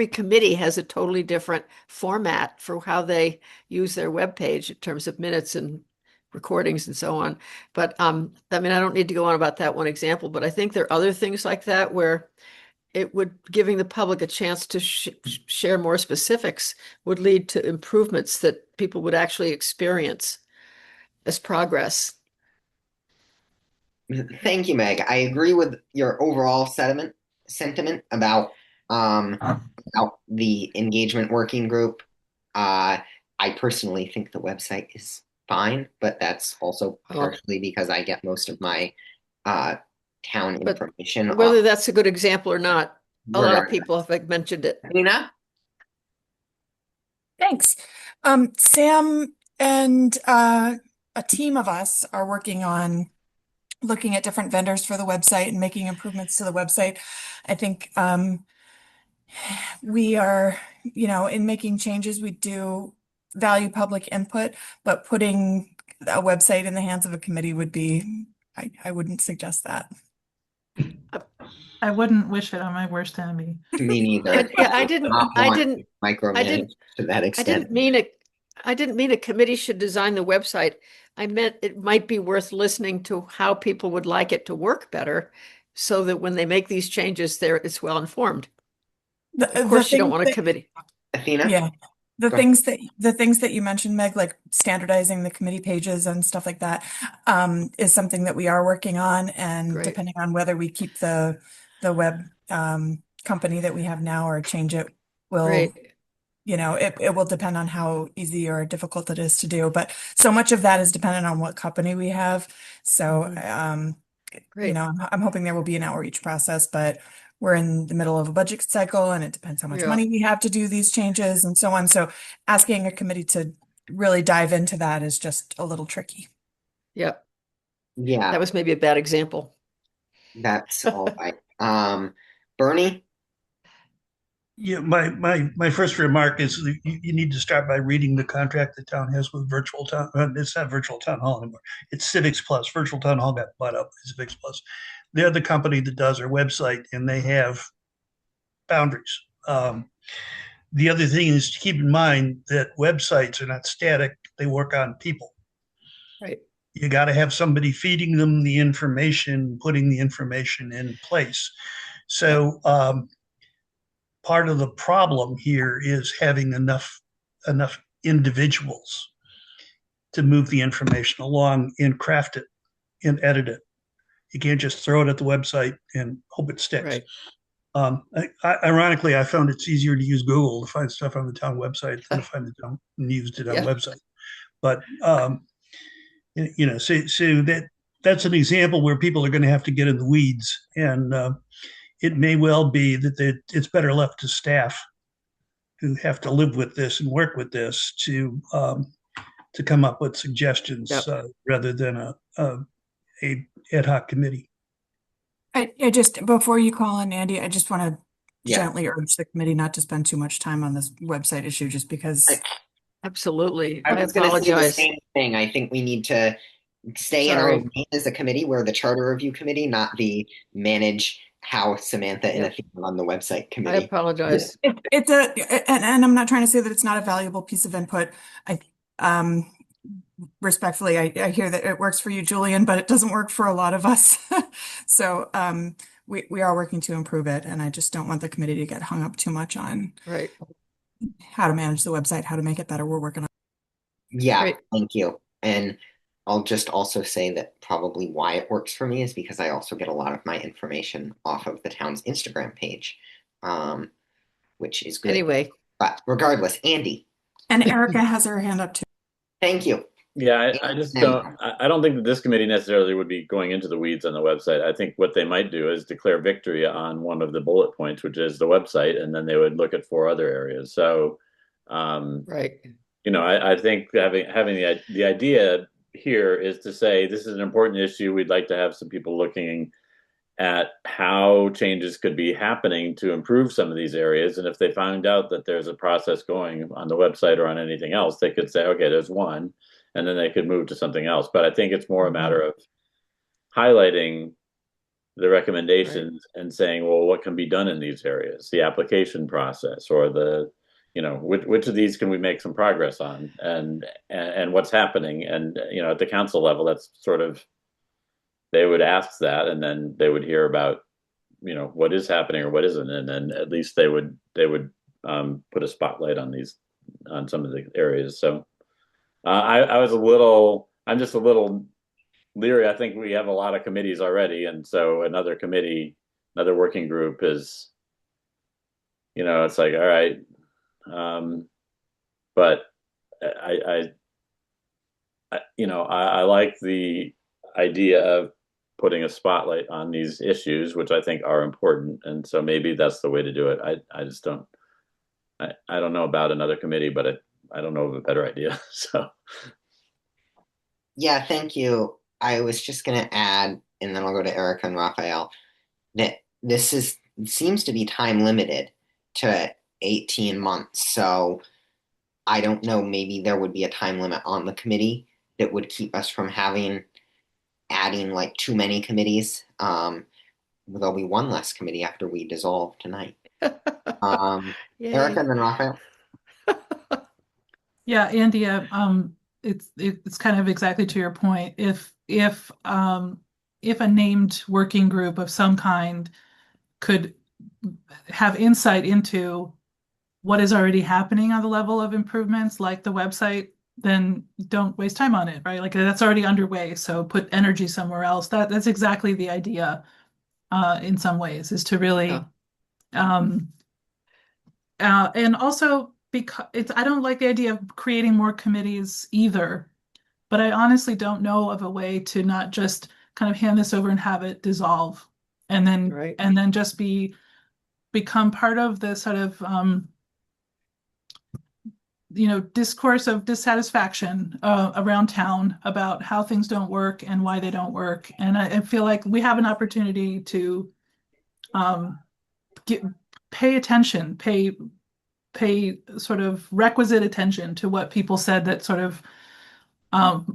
committee has a totally different format for how they use their web page in terms of minutes and recordings and so on. But I mean, I don't need to go on about that one example, but I think there are other things like that where it would, giving the public a chance to share more specifics would lead to improvements that people would actually experience as progress. Thank you, Meg. I agree with your overall sentiment about the engagement working group. I personally think the website is fine, but that's also partially because I get most of my town information. Whether that's a good example or not, a lot of people have mentioned it. Nina? Thanks. Sam and a team of us are working on looking at different vendors for the website and making improvements to the website. I think we are, in making changes, we do value public input, but putting a website in the hands of a committee would be, I wouldn't suggest that. I wouldn't wish it on my worst enemy. Me neither. Yeah, I didn't micromanage to that extent. I didn't mean a committee should design the website. I meant it might be worth listening to how people would like it to work better so that when they make these changes, it's well informed. Of course, you don't want a committee. Athena? Yeah. The Go ahead. things that you mentioned, Meg, like standardizing the committee pages and stuff like that, is something that we are working on. And Great. depending on whether we keep the web company that we have now or change it, will Great. it will depend on how easy or difficult it is to do. But so much of that is dependent on what company we have. So Great. I'm hoping there will be an outreach process, but we're in the middle of a budget cycle and it depends how much Yeah. money we have to do these changes and so on. So asking a committee to really dive into that is just a little tricky. Yep. Yeah, That was maybe a bad example. that's all right. Bernie? Yeah, my first remark is that you need to start by reading the contract the town has with Virtual Town. It's not Virtual Town Hall anymore. It's Civics Plus. Virtual Town Hall got bought up by Civics Plus. They're the company that does our website, and they have boundaries. The other thing is to keep in mind that websites are not static; they work on people. Right. You got to have somebody feeding them the information, putting the information in place. So part of the problem here is having enough individuals to move the information along and craft it and edit it. You can't just throw it at the website and hope it sticks. Right. Ironically, I found it's easier to use Google to find stuff on the town website than to find the town and used it on Yeah. website. But so that's an example where people are going to have to get in the weeds, and it may well be that it's better left to staff who have to live with this and work with this to come up with suggestions rather than a ad hoc committee. I just, before you call in, Andy, I just want to Yeah. gently urge the committee not to spend too much time on this website issue, just because. Absolutely. I I was going to say the apologize. same thing. I think we need to stay in our Sorry. lane as a committee. We're the charter review committee, not the manage how Samantha and Yep. Athena on the website I committee. apologize. It's and I'm not trying to say that it's not a valuable piece of input. Respectfully, I hear that it works for you, Julian, but it doesn't work for a lot of us. So we are working to improve it, and I just don't want the committee to get hung up too much on Right. how to manage the website, how to make it better. We're working on. Yeah, Great. thank you. And I'll just also say that probably why it works for me is because I also get a lot of my information off of the town's Instagram page, which is good. Anyway, But regardless, Andy, And Erica has her hand up too. thank you. Yeah, I just don't. I don't think that this committee necessarily would be going into the weeds on the website. I think what they might do is declare victory on one of the bullet points, which is the website, and then they would look at 4 other areas. So, right. I think having the idea here is to say this is an important issue. We'd like to have some people looking at how changes could be happening to improve some of these areas. And if they find out that there's a process going on the website or on anything else, they could say, okay, there's one, and then they could move to something else. But I think it's more a matter of highlighting the recommendations and saying, well, what can be done in these areas, the application process, or the, which of these can we make some progress on, and what's happening. And, at the council level, that's sort of, they would ask that, and then they would hear about, what is happening or what isn't. And then at least they would put a spotlight on some of the areas. So I'm just a little leery. I think we have a lot of committees already. And so another working group is, it's like, all right. But I like the idea of putting a spotlight on these issues, which I think are important. And so maybe that's the way to do it. I just don't, I don't know about another committee, but I don't know of a better idea. So. Yeah, thank you. I was just going to add, and then I'll go to Erica and Raphael, that this seems to be time limited to 18 months. So I don't know, maybe there would be a time limit on the committee that would keep us from adding like too many committees. There'll be one less committee after we dissolve tonight. Yay. Erica and then Raphael. Yeah, Andy, it's kind of exactly to your point. If a named working group of some kind could have insight into what is already happening on the level of improvements, like the website, then don't waste time on it, right? Like that's already underway. So put energy somewhere else. That's exactly the idea, in some ways, is to really, and also because I don't like the idea of creating more committees either, but I honestly don't know of a way to not just kind of hand this over and have it dissolve, and then Right. just become part of the sort of discourse of dissatisfaction around town about how things don't work and why they don't work. And I feel like we have an opportunity to pay attention, pay sort of requisite attention to what people said that sort of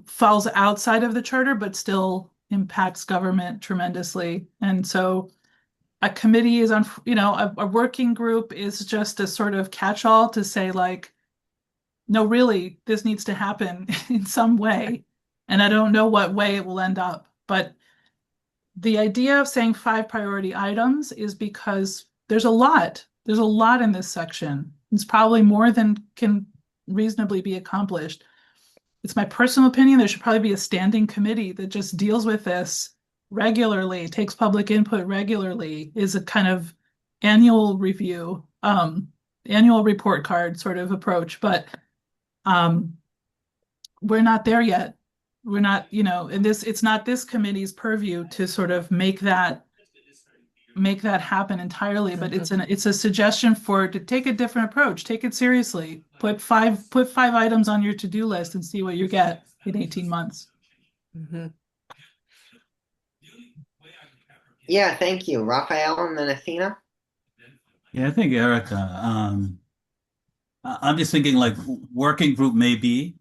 falls outside of the charter, but still impacts government tremendously. And so a committee is on, a working group is just a sort of catch-all to say, like, no, really, this needs to happen in some way. And I don't know what way it will end up. But the idea of saying 5 priority items is because there's a lot. There's a lot in this section. It's probably more than can reasonably be accomplished. It's my personal opinion. There should probably be a standing committee that just deals with this regularly, takes public input regularly, is a kind of annual review, annual report card sort of approach. But we're not there yet. We're not, and it's not this committee's purview to sort of make that happen entirely, but it's a suggestion to take a different approach, take it seriously, put 5 items on your to-do list and see what you get in 18 months. Mm-hmm. Yeah, thank you, Raphael, and then Athena. Yeah, I think Erica. I'm just thinking like working group maybe,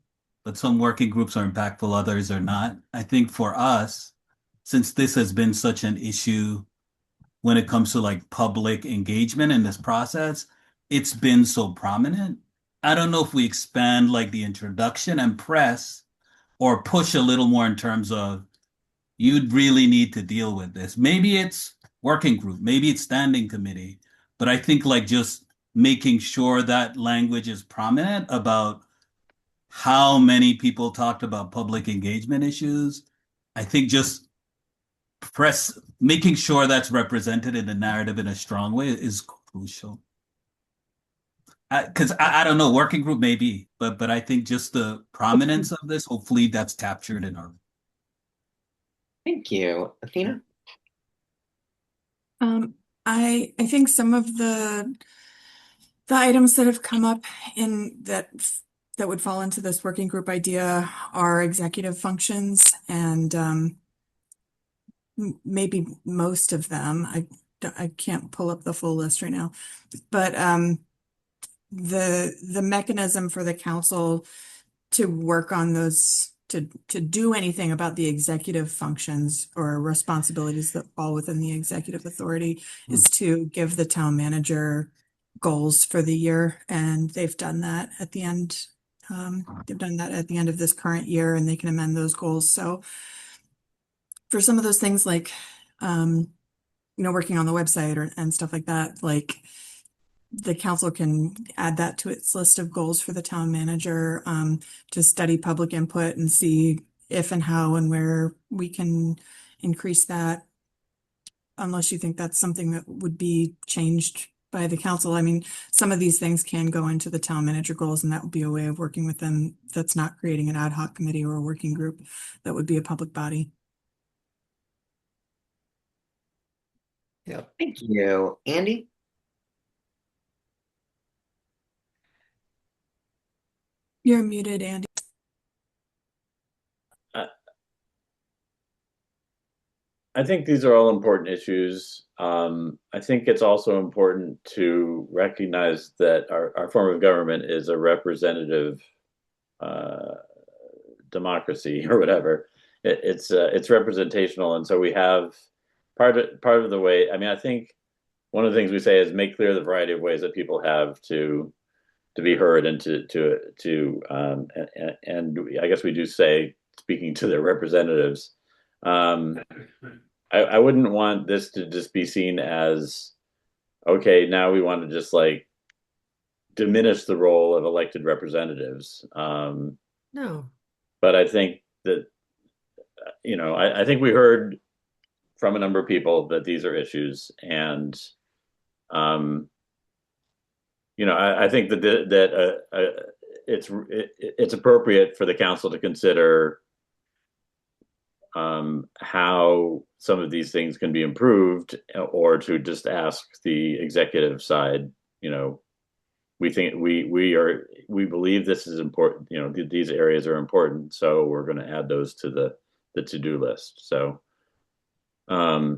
but some working groups are impactful, others are not. I think for us, since this has been such an issue when it comes to like public engagement in this process, it's been so prominent. I don't know if we expand like the introduction and press or push a little more in terms of you'd really need to deal with this. Maybe it's working group, maybe it's standing committee, but I think like just making sure that language is prominent about how many people talked about public engagement issues. I think just making sure that's represented in the narrative in a strong way is crucial. Because I don't know, working group maybe, but I think just the prominence of this, hopefully that's captured in our. Thank you, Athena. I think some of the items that have come up in that would fall into this working group idea are executive functions, and maybe most of them. I can't pull up the full list right now, but the mechanism for the council to work on those, to do anything about the executive functions or responsibilities that fall within the executive authority is to give the town manager goals for the year, and they've done that at the end. They've done that at the end of this current year, and they can amend those goals. So for some of those things, like working on the website and stuff like that, like the council can add that to its list of goals for the town manager, to study public input and see if and how and where we can increase that. Unless you think that's something that would be changed by the council. I mean, some of these things can go into the town manager goals, and that would be a way of working with them. That's not creating an ad hoc committee or a working group. That would be a public body. Yep. Thank you, Andy. You're muted, Andy. I think these are all important issues. I think it's also important to recognize that our form of government is a representative democracy or whatever. It's representational, and so we have part of the way. I mean, I think one of the things we say is make clear the variety of ways that people have to be heard and and I guess we do say speaking to their representatives. I wouldn't want this to just be seen as, okay, now we want to just like diminish the role of elected representatives. No. But I think that, I think we heard from a number of people that these are issues, and I think that it's appropriate for the council to consider how some of these things can be improved, or to just ask the executive side, we think we believe this is important, these areas are important, so we're going to add those to the to-do list. So I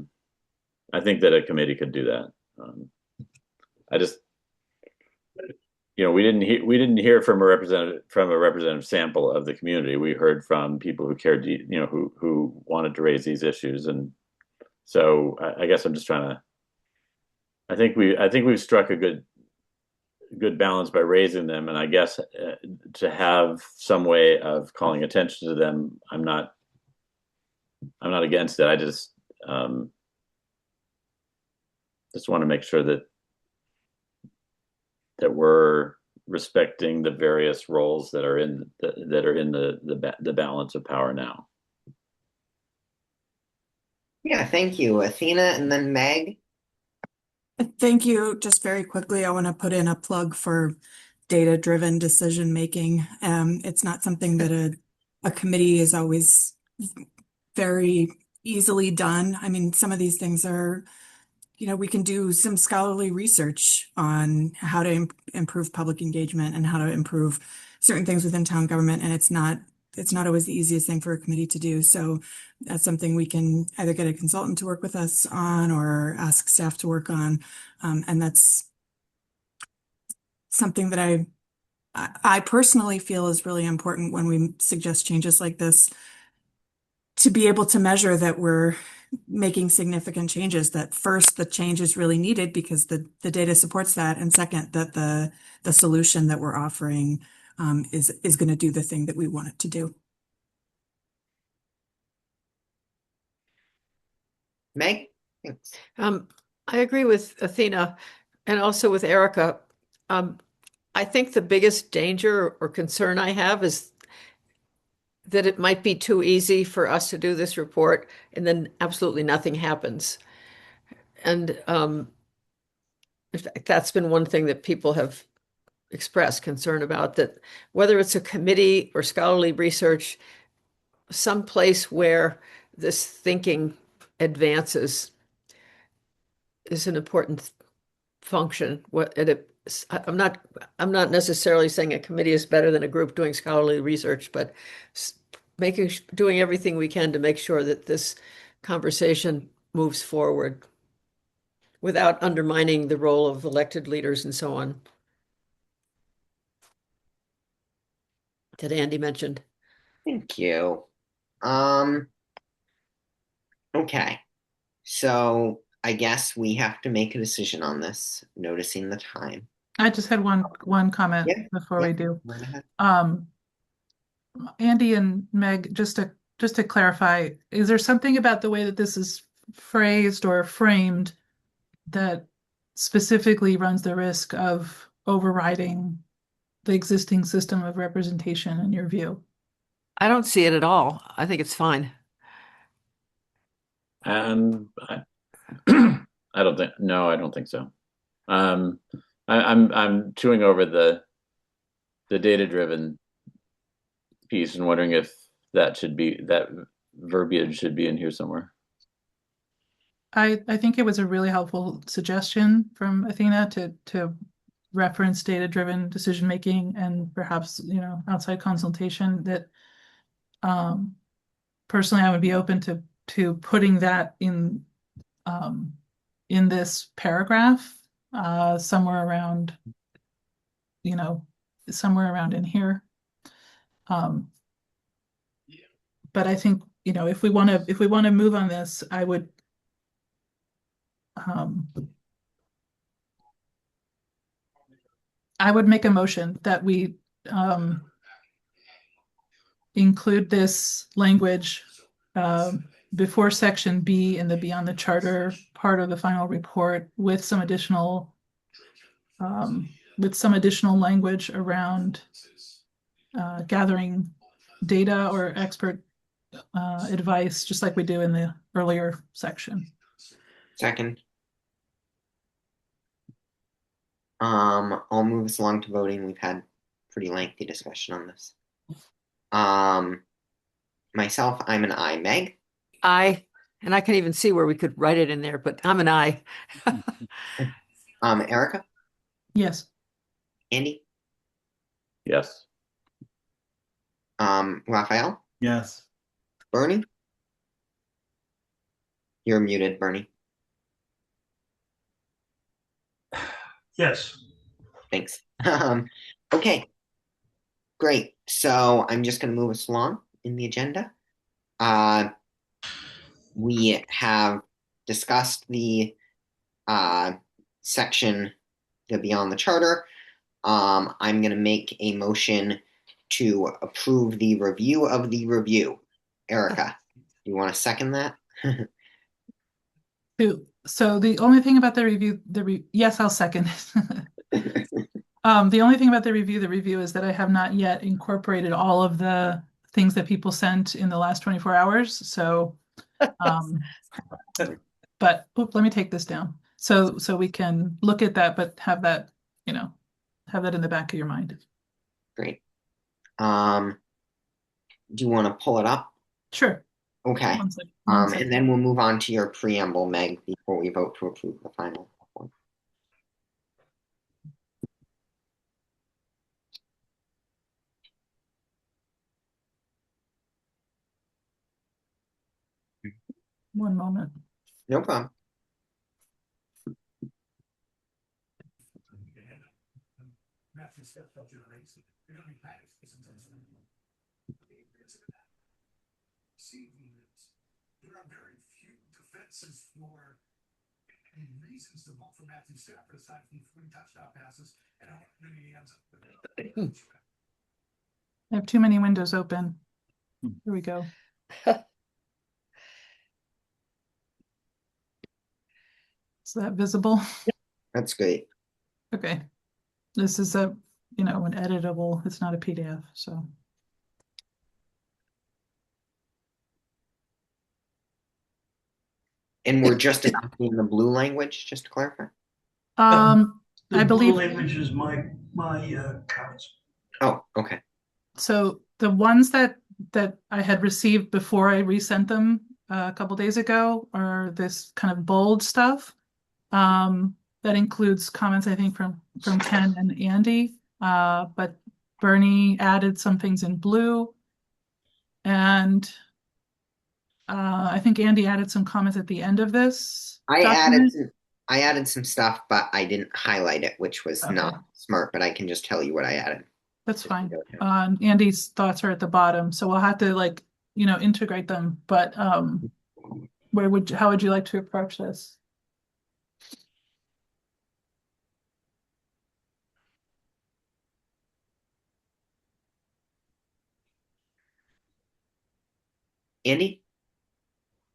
think that a committee could do that. We didn't hear from a representative sample of the community. We heard from people who cared, who wanted to raise these issues, and so I guess I'm just trying to. I think we've struck a good balance by raising them, and I guess to have some way of calling attention to them, I'm not against it. I just want to make sure that we're respecting the various roles that are in the balance of power now. Yeah, thank you, Athena, and then Meg. Thank you. Just very quickly, I want to put in a plug for data-driven decision making. It's not something that a committee is always very easily done. I mean, some of these things are, we can do some scholarly research on how to improve public engagement and how to improve certain things within town government, and it's not always the easiest thing for a committee to do. So that's something we can either get a consultant to work with us on or ask staff to work on. And that's something that I personally feel is really important when we suggest changes like this, to be able to measure that we're making significant changes, that first, the change is really needed because the data supports that. And second, that the solution that we're offering is going to do the thing that we want it to do. Meg? Thanks. I agree with Athena and also with Erica. I think the biggest danger or concern I have is that it might be too easy for us to do this report and then absolutely nothing happens. And in fact, that's been one thing that people have expressed concern about, that whether it's a committee or scholarly research, some place where this thinking advances is an important function. I'm not necessarily saying a committee is better than a group doing scholarly research, but doing everything we can to make sure that this conversation moves forward without undermining the role of elected leaders and so on, that Andy mentioned. Thank you. Okay. So I guess we have to make a decision on this, noticing the time. I just had one comment before we do. Go ahead. Andy and Meg, just to clarify, is there something about the way that this is phrased or framed that specifically runs the risk of overriding the existing system of representation in your view? I don't see it at all. I think it's fine. I don't think so. I'm chewing over the data-driven piece and wondering if that verbiage should be in here somewhere. I think it was a really helpful suggestion from Athena to reference data-driven decision making and perhaps outside consultation. That personally, I would be open to putting that in this paragraph somewhere around in here. But I think if we want to move on this, I would make a motion that we include this language before section B in the Beyond the Charter part of the final report, with some additional with some additional language around gathering data or expert advice, just like we do in the earlier section. Second. I'll move us along to voting. We've had pretty lengthy discussion on this. Myself, I'm an I. Meg? And I can even see where we could write it in there, but I'm an I. Erica? Yes. Andy? Yes. Raphael? Yes. Bernie? You're muted, Bernie. Yes. Thanks. Okay. Great. So I'm just going to move us along in the agenda. We have discussed the section, the Beyond the Charter. I'm going to make a motion to approve the review of the review. Erica, you want to second that? So the only thing about the review, yes, I'll second. The only thing about the review is that I have not yet incorporated all of the things that people sent in the last 24 hours. So, but let me take this down. So we can look at that, but have that, have that in the back of your mind. Great. Do you want to pull it up? Sure. Okay. One second. And then we'll move on to your preamble, Meg, before we vote to approve the final one. One moment. No problem. There are very few defenses for any reasons to vote for Matthew Stafford aside from 3 touchdown passes and how many hands up. I have too many windows open. Here we go. Is that visible? That's great. Okay. This is an editable, it's not a PDF, so. And we're just adopting the blue language, just to clarify. The I believe language is my comments. Oh, okay. so. The ones that I had received before I resent them a couple days ago are this kind of bold stuff. That includes comments, I think, from Ken and Andy. But Bernie added some things in blue, and I think Andy added some comments at the end of this. I document. added some stuff, but I didn't highlight it, which was Okay. not smart, but I can just tell you what I added. That's fine. Andy's thoughts are at the bottom, so we'll have to integrate them. But how would you like to approach this? Andy?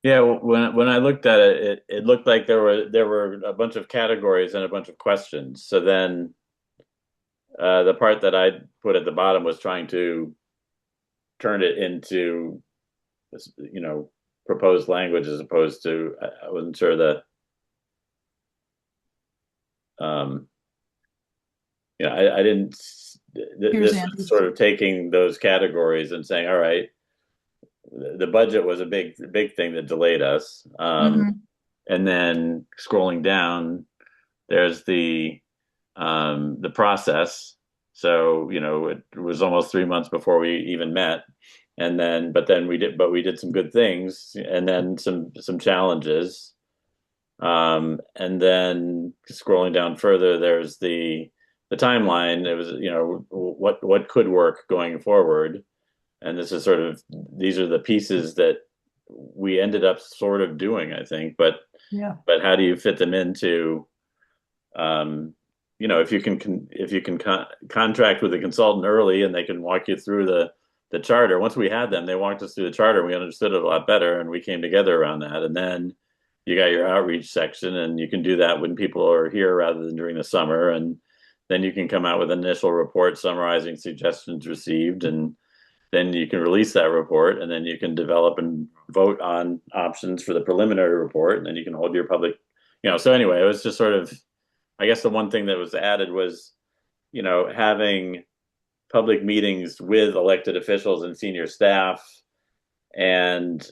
Yeah, when I looked at it, it looked like there were a bunch of categories and a bunch of questions. So then the part that I put at the bottom was trying to turn it into, proposed language as opposed to, I wasn't sure I didn't, this was sort of taking those categories and saying, all right, the budget was a big thing that delayed us. And then scrolling down, there's the process. So, it was almost 3 months before we even met. We did some good things and then some challenges. And then scrolling down further, there's the timeline. It was, what could work going forward. And this is these are the pieces that we ended up sort of doing, I think, but how do you fit them into, if you can contract with a consultant early and they can walk you through the charter. Once we had them, they walked us through the charter and we understood it a lot better and we came together around that. And then you got your outreach section and you can do that when people are here rather than during the summer. And then you can come out with an initial report summarizing suggestions received, and then you can release that report, and then you can develop and vote on options for the preliminary report, and then you can hold your public, so anyway, it was just sort of, I guess the one thing that was added was, having public meetings with elected officials and senior staff, and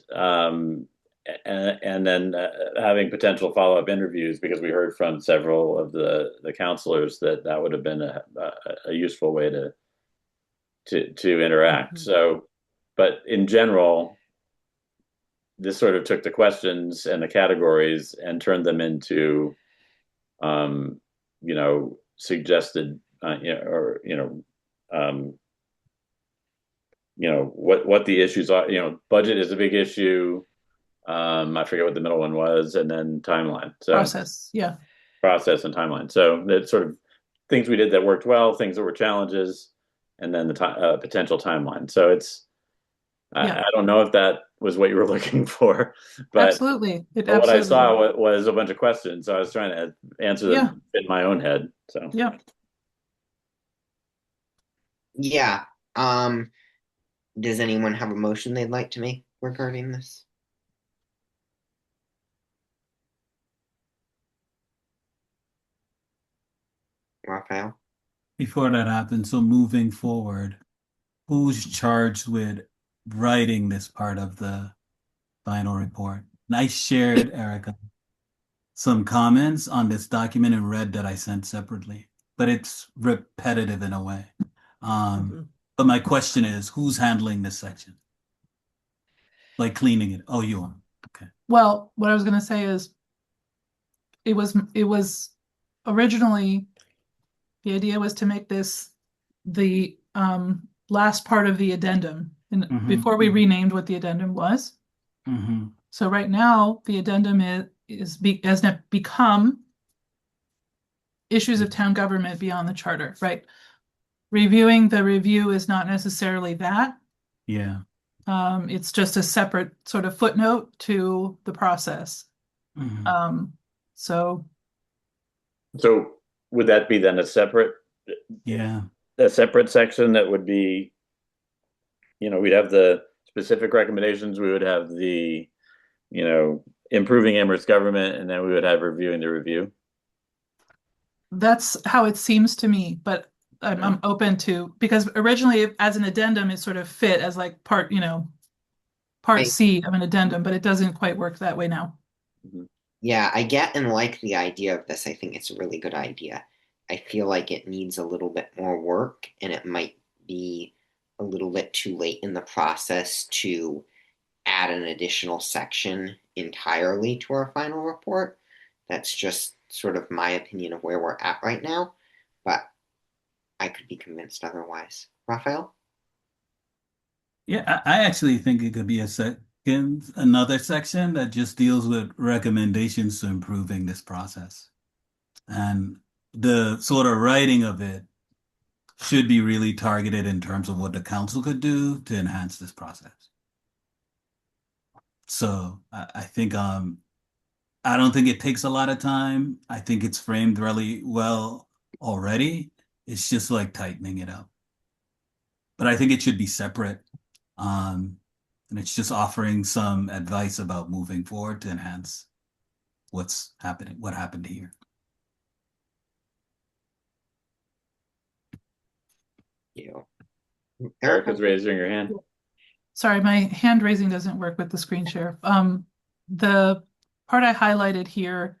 then having potential follow-up interviews, because we heard from several of the counselors that would have been a useful way to interact. Mhm. So, but in general, this sort of took the questions and the categories and turned them into, suggested, what the issues are. Budget is a big issue. I forget what the middle one was, and then timeline. So Process, yeah. process and timeline. So it's sort of things we did that worked well, things that were challenges, and then the potential timeline. So it's, Yeah. I don't know if that was what you were looking for, but Absolutely. what I saw was a bunch of questions. So I was trying to answer them in my own head. So Yeah. Yeah. Does anyone have a motion they'd like to make regarding this? Raphael? Before that happens, so moving forward, who's charged with writing this part of the final report? And I shared, Erica, some comments on this document in red that I sent separately, but it's repetitive in a way. But my question is, who's handling this section? Like cleaning it? Oh, you are. Okay. Well, what I was going to say is it was originally, the idea was to make this the last part of the addendum, and before we renamed what the addendum was. So right now the addendum has become issues of town government beyond the charter, right? Reviewing the review is not necessarily that. Yeah. It's just a separate sort of footnote to the process. So would that be then a separate section that would be, we'd have the specific recommendations, we would have the, improving Amherst government, and then we would have reviewing the review? That's how it seems to me, but I'm open to, because originally as an addendum, it sort of fit as like part C of an addendum, but it doesn't quite work that way now. Yeah, I get and like the idea of this. I think it's a really good idea. I feel like it needs a little bit more work, and it might be a little bit too late in the process to add an additional section entirely to our final report. That's just sort of my opinion of where we're at right now, but I could be convinced otherwise. Raphael? Yeah, I actually think it could be another section that just deals with recommendations to improving this process. And the sort of writing of it should be really targeted in terms of what the council could do to enhance this process. So I think I don't think it takes a lot of time. I think it's framed really well already. It's just like tightening it up. But I think it should be separate. And it's just offering some advice about moving forward to enhance what happened here. Erica's raising your hand. Sorry, my hand raising doesn't work with the screen share. The part I highlighted here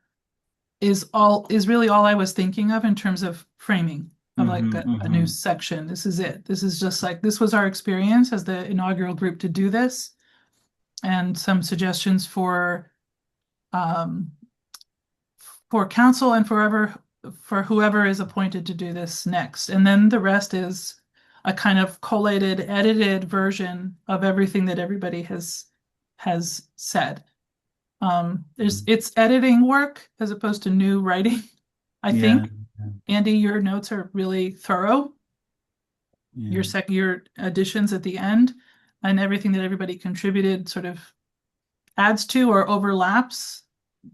is really all I was thinking of in terms of framing of like a new section. This is it. This is just like, this was our experience as the inaugural group to do this, and some suggestions for council and for whoever is appointed to do this next. And then the rest is a kind of collated, edited version of everything that everybody has said. It's editing work as opposed to new writing. I think, Andy, your notes are really thorough. Your additions at the end, and everything that everybody contributed sort of adds to or overlaps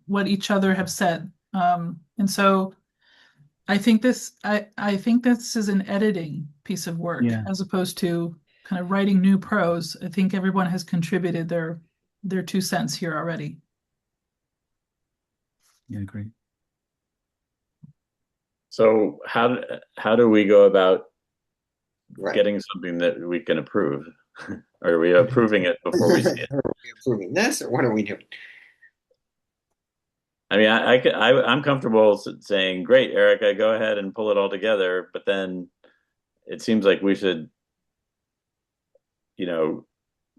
what each other have said. And so I think this is an editing piece of work Yeah. as opposed to kind of writing new prose. I think everyone has contributed their 2 cents here already. Yeah, agree. So how do we go about Right. getting something that we can approve? Or are we approving it before we see it? Are we approving this, or what are we doing? I mean, I'm comfortable saying, great, Erica, go ahead and pull it all together. But then it seems like we should,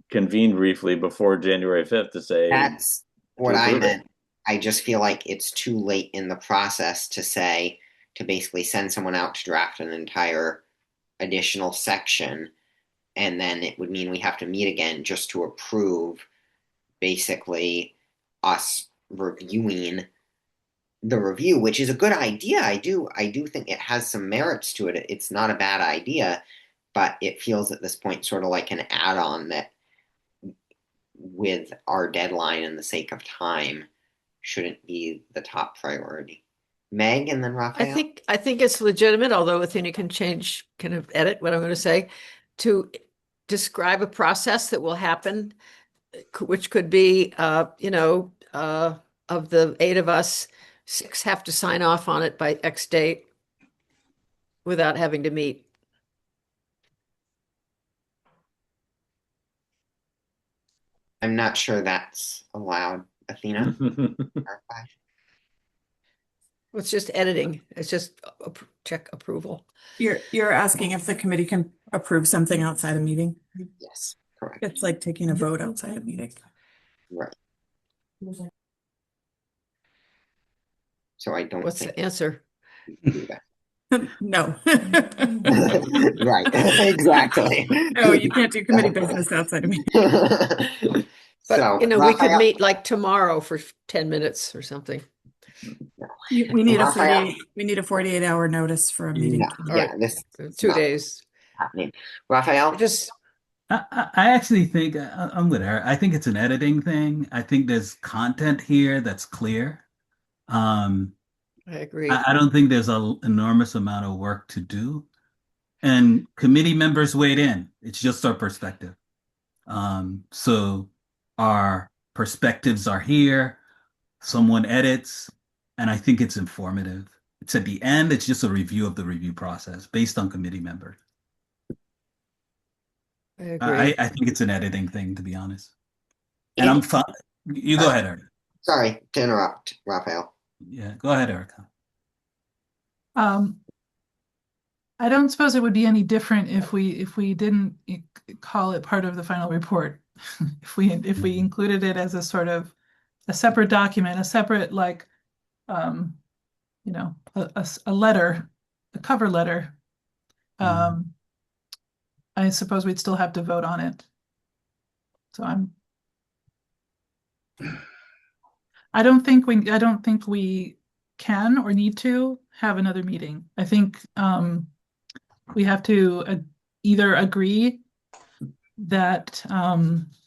convene briefly before January 5th to say, That's what I approve it. meant. I just feel like it's too late in the process to basically send someone out to draft an entire additional section, and then it would mean we have to meet again just to approve basically us reviewing the review, which is a good idea. I do think it has some merits to it. It's not a bad idea, but it feels at this point sort of like an add-on that, with our deadline and the sake of time, shouldn't be the top priority. Meg and then Raphael. I think it's legitimate, although Athena can edit what I'm going to say, to describe a process that will happen, which could be, of the 8 of us, 6 have to sign off on it by X date without having to meet. I'm not sure that's allowed, Athena. Clarify. It's just editing. It's just check approval. You're asking if the committee can approve something outside a meeting? Yes, correct. It's like taking a vote outside a meeting. Right. So I don't What's think the answer? we can do that. No. Right, exactly. No, you can't do committee business outside of meeting. But So, we could Raphael- meet like tomorrow for 10 minutes or something. We need a Raphael? 48-hour notice for a meeting. No, yeah, this 2 No. days. happening. Raphael, Just I actually think I'm with her. I think it's an editing thing. I think there's content here that's clear. I agree. I don't think there's an enormous amount of work to do. And committee members weighed in. It's just our perspective. So our perspectives are here. Someone edits, and I think it's informative. It's at the end, it's just a review of the review process based on committee members. I agree. I think it's an editing thing, to be honest. And I'm fine. You go ahead, Erica. sorry to interrupt, Raphael. Yeah, go ahead, Erica. I don't suppose it would be any different if we didn't call it part of the final report. if we included it as a sort of a separate document, a separate a letter, a cover letter. I suppose we'd still have to vote on it. So I don't think we can or need to have another meeting. I think we have to either agree that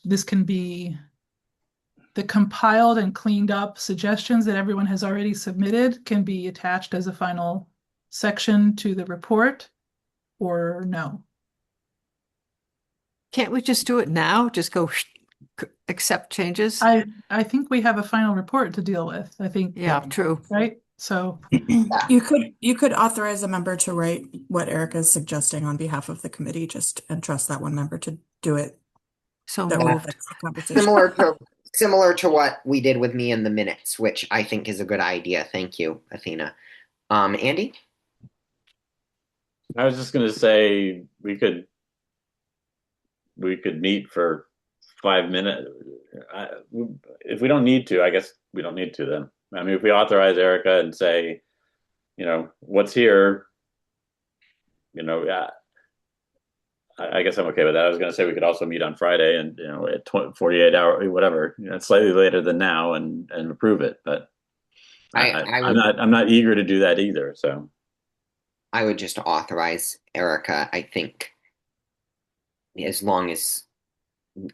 this can be the compiled and cleaned up suggestions that everyone has already submitted can be attached as a final section to the report, or no. Can't we just do it now? Just go accept changes? I think we have a final report to deal with. I think. Yeah, true. Right. So You could authorize a member to write what Erica is suggesting on behalf of the committee, just and trust that one member to do it. So That will moved. fix the conversation. Similar to what we did with me in the minutes, which I think is a good idea. Thank you, Athena. Andy? I was just going to say we could meet for 5 minutes. If we don't need to, I guess we don't need to then. I mean, if we authorize Erica and say, what's here, I guess I'm okay with that. I was going to say we could also meet on Friday and, at 48 hours, whatever, slightly later than now and approve it. But I'm not eager to do that either. So I would just authorize Erica, I think, as long as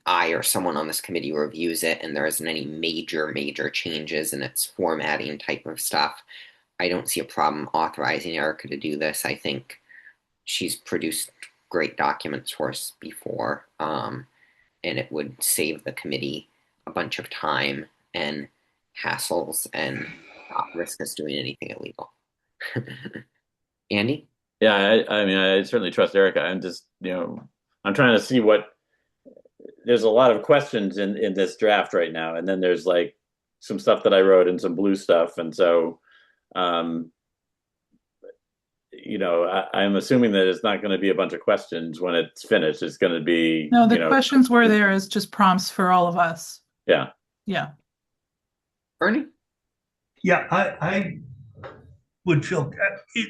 I or someone on this committee reviews it and there isn't any major changes in its formatting type of stuff, I don't see a problem authorizing Erica to do this. I think she's produced great documents for us before, and it would save the committee a bunch of time and hassles and not risk us doing anything illegal. Andy? Yeah, I mean, I certainly trust Erica. I'm just, I'm trying to see there's a lot of questions in this draft right now. And then there's like some stuff that I wrote and some blue stuff. And so, I'm assuming that it's not going to be a bunch of questions when it's finished. It's going to be, No, the questions were there as just prompts for all of us. Yeah. Yeah. Bernie? Yeah, I would feel,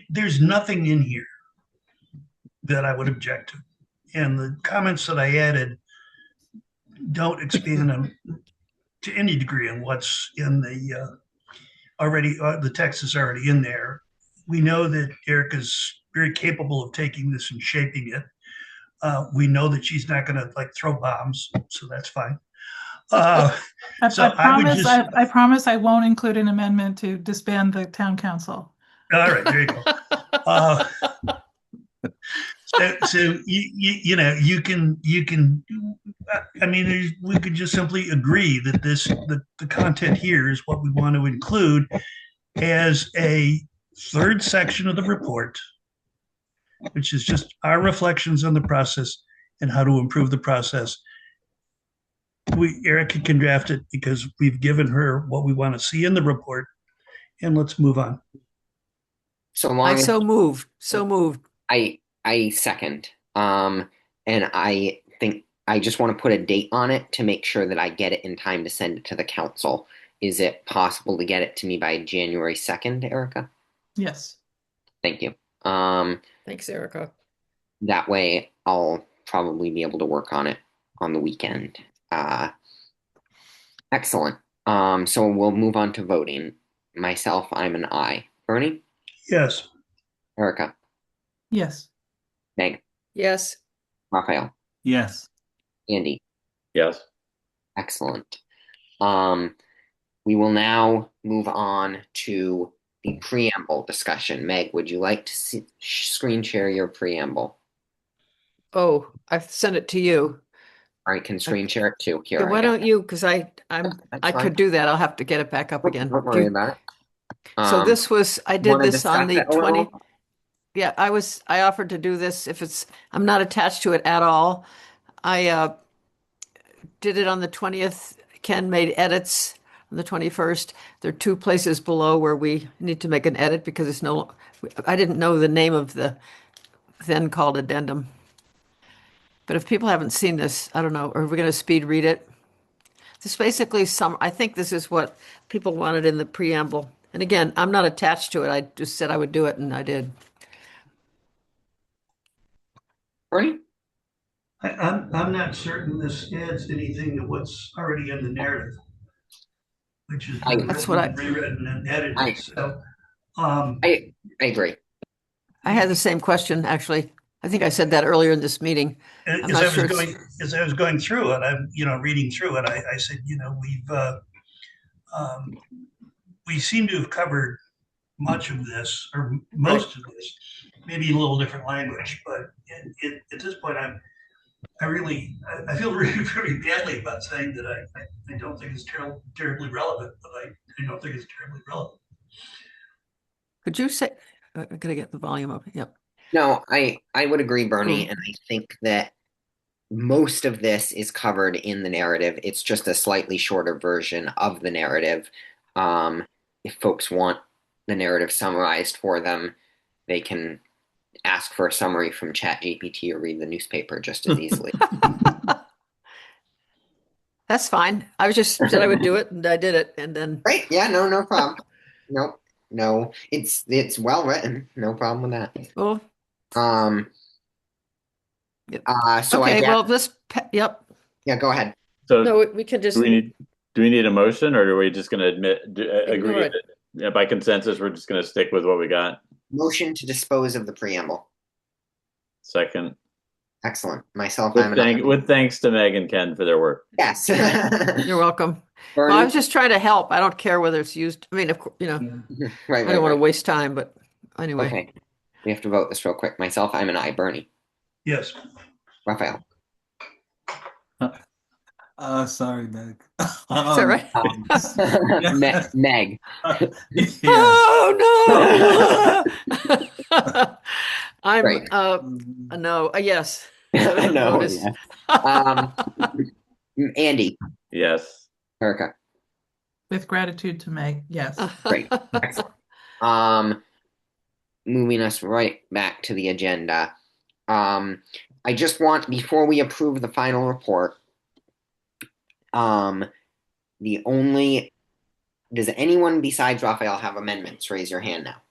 there's nothing in here that I would object to. And the comments that I added don't expand on, to any degree on what's in the the text is already in there. We know that Erica's very capable of taking this and shaping it. We know that she's not going to throw bombs, so that's fine. I promise promise I won't include an amendment to disband the town council. All right, there you go. So you can. I mean, we could just simply agree that the content here is what we want to include as a third section of the report, which is just our reflections on the process and how to improve the process. Erica can draft it because we've given her what we want to see in the report, and let's move on. So long I as so moved. I second. And I think I just want to put a date on it to make sure that I get it in time to send it to the council. Is it possible to get it to me by January 2nd, Erica? Yes. Thank you. Thanks, Erica. That way I'll probably be able to work on it on the weekend. Excellent. So we'll move on to voting. Myself, I'm an aye. Bernie? Yes. Erica? Yes. Meg? Yes. Raphael? Yes. Andy? Yes. Excellent. We will now move on to the preamble discussion. Meg, would you like to screen share your preamble? Oh, I've sent it to you. I can screen share it too. Here, Yeah, why don't you? Because I That's fine. could do that. I'll have to get it back up again. Don't worry about it. So this was, I did wanna this on the discuss it a 20. little? Yeah, I offered to do this if I'm not attached to it at all. I did it on the 20th. Ken made edits on the 21st. There are two places below where we need to make an edit because I didn't know the name of the then called addendum. But if people haven't seen this, I don't know, are we going to speed read it? This basically I think this is what people wanted in the preamble. And again, I'm not attached to it. I just said I would do it and I did. Bernie? I'm not certain this adds anything to what's already in the narrative, which is That's what I- rewritten and edited. I agree. I had the same question, actually. I think I said that earlier in this meeting. I'm not sure As I was going through it, I'm reading through it. I said, we seem to have covered much of this or most of this, maybe in a little different language. But at this point, I feel really very badly about saying that I don't think it's terribly relevant, but I don't think it's terribly relevant. Could you say? I'm gonna get the volume up. Yep. No, I would agree, Bernie, and I think that most of this is covered in the narrative. It's just a slightly shorter version of the narrative. If folks want the narrative summarized for them, they can ask for a summary from ChatGPT or read the newspaper just as easily. That's fine. I was just said I would do it, and I did it, and then. Right? Yeah. No problem. No. It's well written. No problem with that. Well. So okay. I guess, Well, Yep. Yeah. Go ahead. So No, we can just. do we need a motion, or are we just going to agree it. that by consensus we're just going to stick with what we got? Motion to dispose of the preamble. Second. Excellent. Myself, I'm an I. With thanks to Meg and Ken for their work. Yes. You're welcome. Well, Bernie? I was just trying to help. I don't care whether it's used. I mean, of course, Right, I don't want to right. waste time, but anyway. Okay. We have to vote this real quick. Myself, I'm an I. Bernie? Yes. Raphael? Sorry, Meg. Is that right? Meg? Yes. Oh no! I'm Great. a no. A yes. No. Vote is- Yeah. Andy? Yes. Erica? With gratitude to Meg, yes. Great. Excellent. Moving us right back to the agenda. I just want, before we approve the final report, does anyone besides Raphael have amendments? Raise your hand now.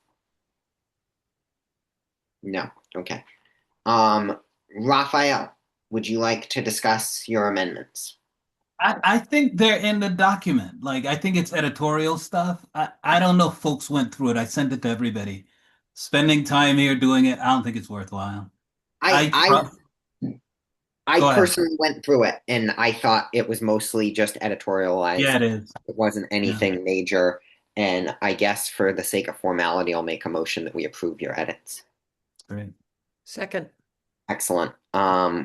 No. Okay. Raphael, would you like to discuss your amendments? I think they're in the document. Like, I think it's editorial stuff. I don't know if folks went through it. I sent it to everybody. Spending time here doing it, I don't think it's worthwhile. I Go ahead. personally went through it and I thought it was mostly just editorialized. Yeah, it is. It wasn't anything major. And I guess for the sake of formality, I'll make a motion that we approve your edits. Great. Second. Excellent.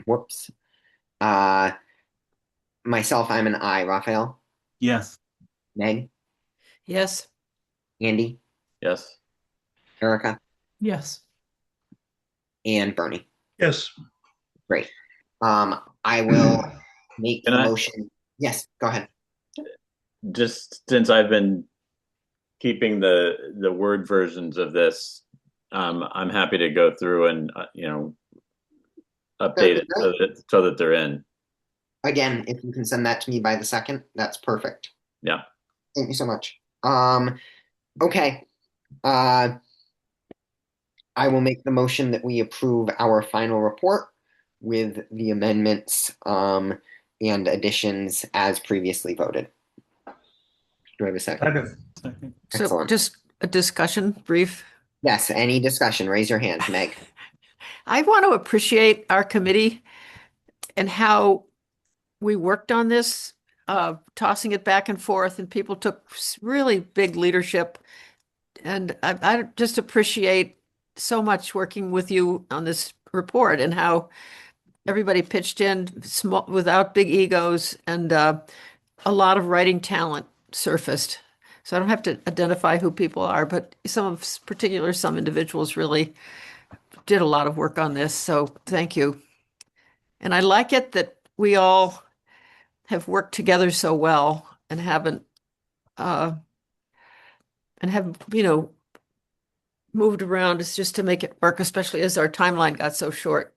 Whoops. Myself, I'm an I. Raphael? Yes. Meg? Yes. Andy? Yes. Erica? Yes. And Bernie? Yes. Great. I will make the Can I- motion. Yes, go ahead. Just since I've been keeping the word versions of this, I'm happy to go through and update it so that they're in. Again, if you can send that to me by the 2nd, that's perfect. Yeah. Thank you so much. Okay. I will make the motion that we approve our final report with the amendments and additions as previously voted. Do I have a second? Second. So Excellent. just a discussion, brief. Yes, any discussion? Raise your hand, Meg. I want to appreciate our committee and how we worked on this, tossing it back and forth, and people took really big leadership. And I just appreciate so much working with you on this report and how everybody pitched in small, without big egos, and a lot of writing talent surfaced. So I don't have to identify who people are, but some individuals really did a lot of work on this. So thank you. And I like it that we all have worked together so well and haven't moved around. It's just to make it work, especially as our timeline got so short.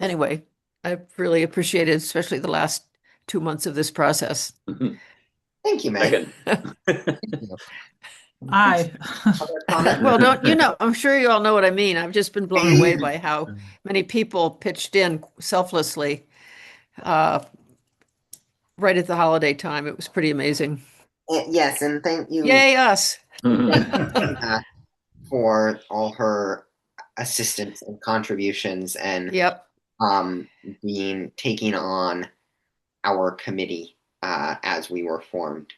Anyway, I really appreciated, especially the last 2 months of this process. Thank you, Meg. Aye. Well, I'm sure you all know what I mean. I've just been blown away by how many people pitched in selflessly right at the holiday time. It was pretty amazing. Yes, and thank you. Yay, us. For all her assistance and contributions and Yep. taking on our committee as we were formed.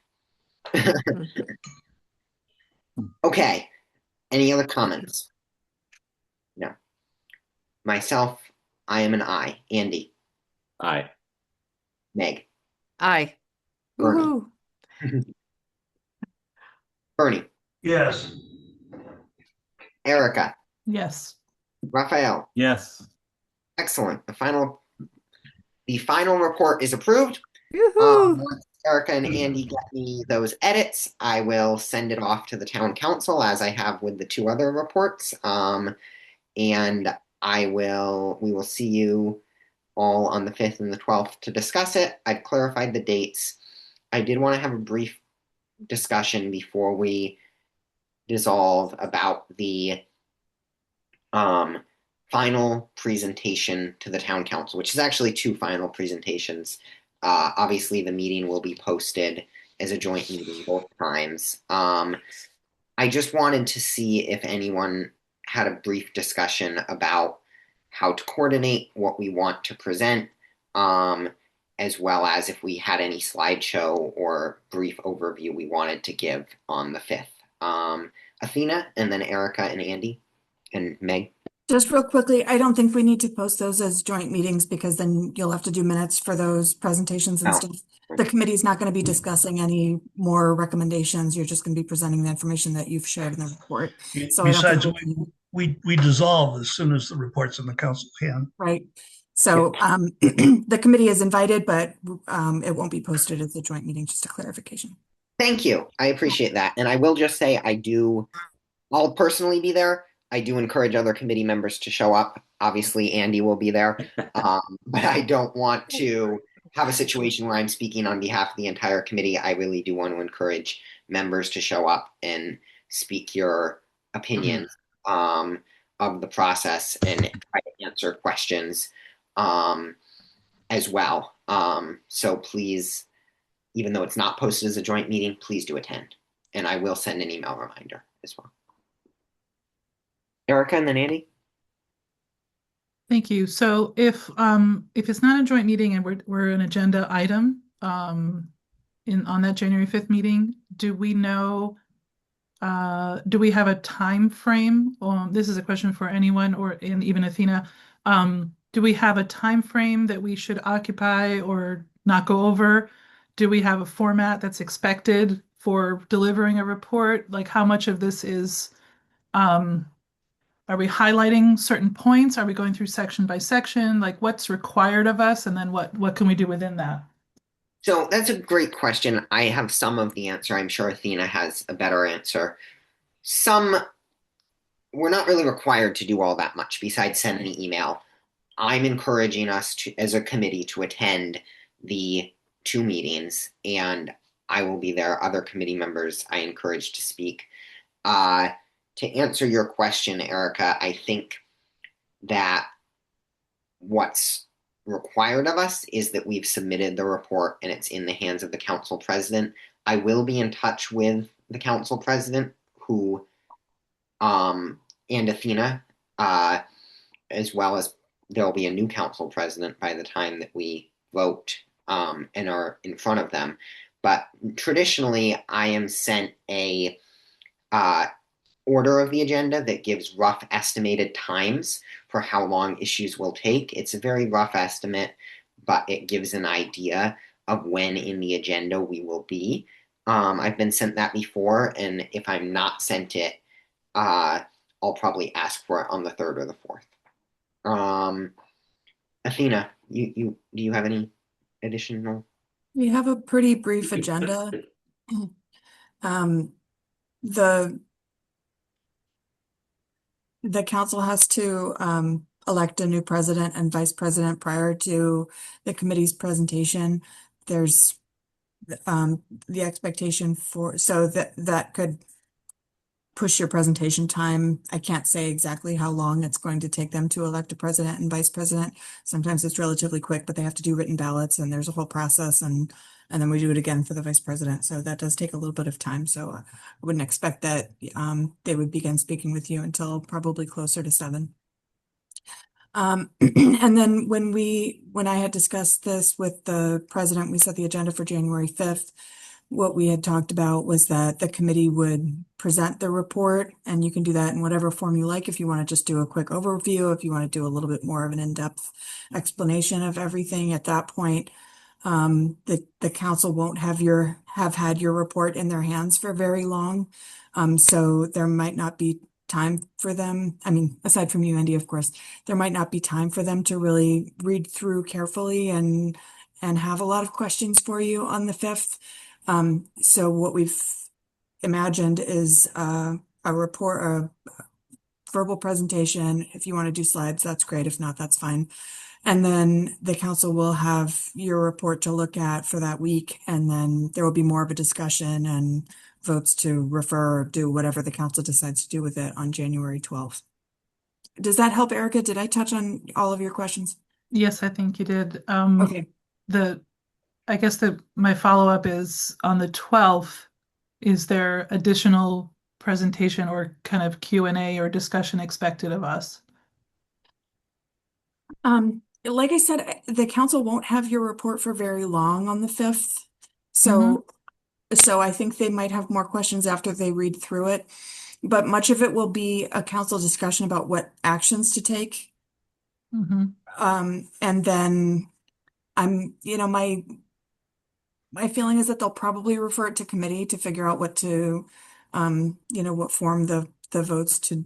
Okay. Any other comments? No. Myself, I am an I. Andy. Aye. Meg. Aye. Bernie. Woohoo. Bernie. Yes. Erica. Yes. Raphael. Yes. Excellent. The final report is approved. Yoo-hoo. Once Erica and Andy get me those edits, I will send it off to the town council as I have with the 2 other reports. And we will see you all on the 5th and the 12th to discuss it. I've clarified the dates. I did want to have a brief discussion before we dissolve about the final presentation to the town council, which is actually 2 final presentations. Obviously, the meeting will be posted as a joint meeting both times. I just wanted to see if anyone had a brief discussion about how to coordinate what we want to present, as well as if we had any slideshow or brief overview we wanted to give on the 5th. Athena, and then Erica and Andy and Meg. Just real quickly, I don't think we need to post those as joint meetings because then you'll have to do minutes for those presentations and Oh. stuff. The committee's not going to be discussing any more recommendations. You're just going to be presenting the information that you've shared in the report. So I don't think Besides, we can- we dissolve as soon as the report's in the council hand. right. So the committee is invited, but it won't be posted as a joint meeting, just a clarification. Thank you. I appreciate that. And I will just say I'll personally be there. I do encourage other committee members to show up. Obviously, Andy will be there. But I don't want to have a situation where I'm speaking on behalf of the entire committee. I really do want to encourage members to show up and speak your opinions of the process and try to answer questions as well. So please, even though it's not posted as a joint meeting, please do attend. And I will send an email reminder as well. Erica and then Andy? Thank you. So if it's not a joint meeting and we're an agenda item on that January 5th meeting, do we know do we have a time frame? This is a question for anyone and even Athena. Do we have a time frame that we should occupy or not go over? Do we have a format that's expected for delivering a report? Like how much of this is are we highlighting certain points? Are we going through section by section? Like what's required of us? And then what can we do within that? So that's a great question. I have some of the answer. I'm sure Athena has a better answer. We're not really required to do all that much besides send an email. I'm encouraging us to, as a committee, to attend the 2 meetings, and I will be there. Other committee members I encourage to speak. To answer your question, Erica, I think that what's required of us is that we've submitted the report and it's in the hands of the council president. I will be in touch with the council president and Athena, as well as there'll be a new council president by the time that we vote and are in front of them. But traditionally, I am sent a order of the agenda that gives rough estimated times for how long issues will take. It's a very rough estimate, but it gives an idea of when in the agenda we will be. I've been sent that before, and if I'm not sent it, I'll probably ask for it on the 3rd or the 4th. Athena, do you have any additional? We have a pretty brief agenda. The council has to elect a new president and vice president prior to the committee's presentation. There's the expectation so that could push your presentation time. I can't say exactly how long it's going to take them to elect a president and vice president. Sometimes it's relatively quick, but they have to do written ballots and there's a whole process and then we do it again for the vice president. So that does take a little bit of time. So I wouldn't expect that they would begin speaking with you until probably closer to 7. And then when I had discussed this with the president, we set the agenda for January 5th. What we had talked about was that the committee would present the report, and you can do that in whatever form you like. If you want to just do a quick overview, if you want to do a little bit more of an in-depth explanation of everything at that point, the council won't have had your report in their hands for very long. So there might not be time for them. I mean, aside from you, Andy, of course, there might not be time for them to really read through carefully and have a lot of questions for you on the 5th. So what we've imagined is a report, a verbal presentation. If you want to do slides, that's great. If not, that's fine. And then the council will have your report to look at for that week. And then there will be more of a discussion and votes to refer or do whatever the council decides to do with it on January 12th. Does that help, Erica? Did I touch on all of your questions? Yes, I think you did. Okay. I guess my follow-up is on the 12th, is there additional presentation or kind of Q&A or discussion expected of us? Like I said, the council won't have your report for very long on the 5th. Mhm. So I think they might have more questions after they read through it. But much of it will be a council discussion about what actions to take. Mhm. And then my feeling is that they'll probably refer it to committee to figure out what to, what form the votes to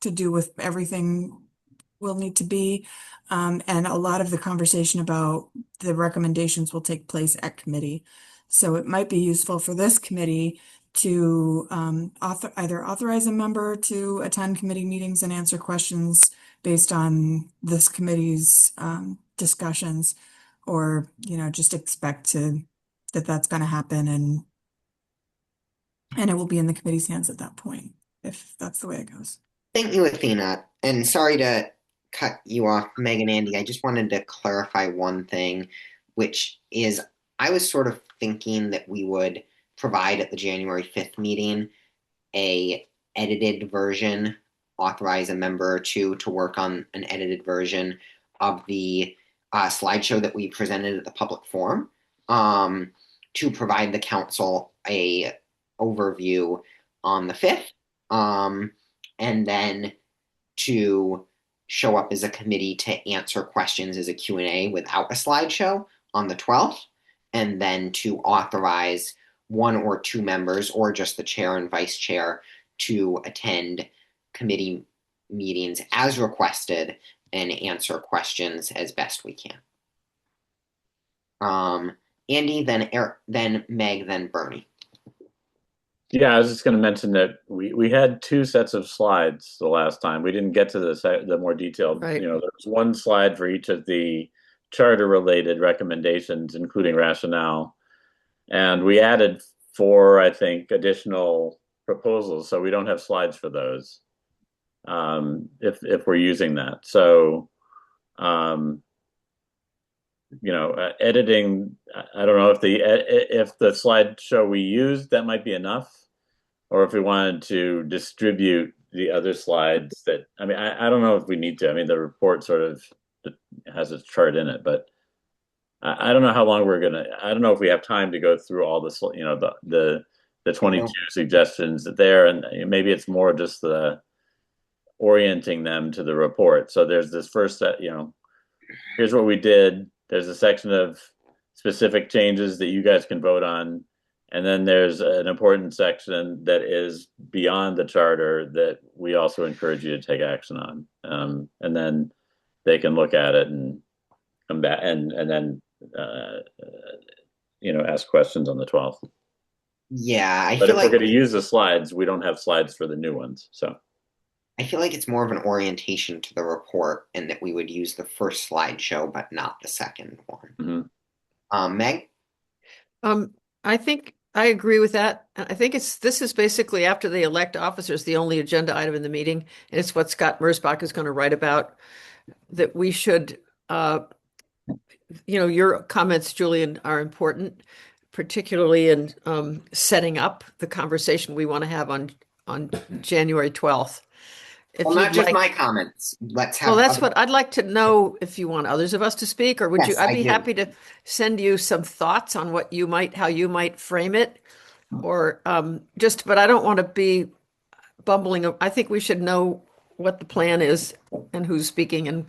do with everything will need to be. And a lot of the conversation about the recommendations will take place at committee. So it might be useful for this committee to either authorize a member to attend committee meetings and answer questions based on this committee's discussions, or just expect that that's going to happen, and it will be in the committee's hands at that point, if that's the way it goes. Thank you, Athena. And sorry to cut you off, Meg and Andy. I just wanted to clarify one thing, which is I was sort of thinking that we would provide at the January 5th meeting a edited version, authorize a member or two to work on an edited version of the slideshow that we presented at the public forum, to provide the council a overview on the 5th. And then to show up as a committee to answer questions as a Q&A without a slideshow on the 12th, and then to authorize one or two members or just the chair and vice chair to attend committee meetings as requested and answer questions as best we can. Andy, then Eric, then Meg, then Bernie. Yeah, I was just going to mention that we had two sets of slides the last time. We didn't get to the more detailed. Right. There was one slide for each of the charter-related recommendations, including rationale, and we added 4, I think, additional proposals. So we don't have slides for those, if we're using that. So, editing. I don't know if the slideshow we used that might be enough, or if we wanted to distribute the other slides. That I don't know if we need to. The report sort of has its chart in it, but I don't know how long we're gonna. I don't know if we have time to go through all this. The 22 suggestions that there, and maybe it's more just the orienting them to the report. So there's this first set. Here's what we did. There's a section of specific changes that you guys can vote on. And then there's an important section that is beyond the charter that we also encourage you to take action on. And then they can look at it and come back and then, ask questions on the 12th. Yeah, But if we're going to use the slides, we don't have slides for the new ones. So I feel like it's more of an orientation to the report, and that we would use the first slideshow, but not the second one. Mm-hmm. Meg? I think I agree with that. I think this is basically after they elect officers, the only agenda item in the meeting. And it's what Scott Merzbach is going to write about, that we should, your comments, Julian, are important, particularly in setting up the conversation we want to have on January 12th. Well, not just my comments. Let's have. Well, that's what I'd like to know. If you want others of us to speak, or would you? I'd be happy to send you some thoughts on how you might frame it, or but I don't want to be bumbling. I think we should know what the plan is and who's speaking and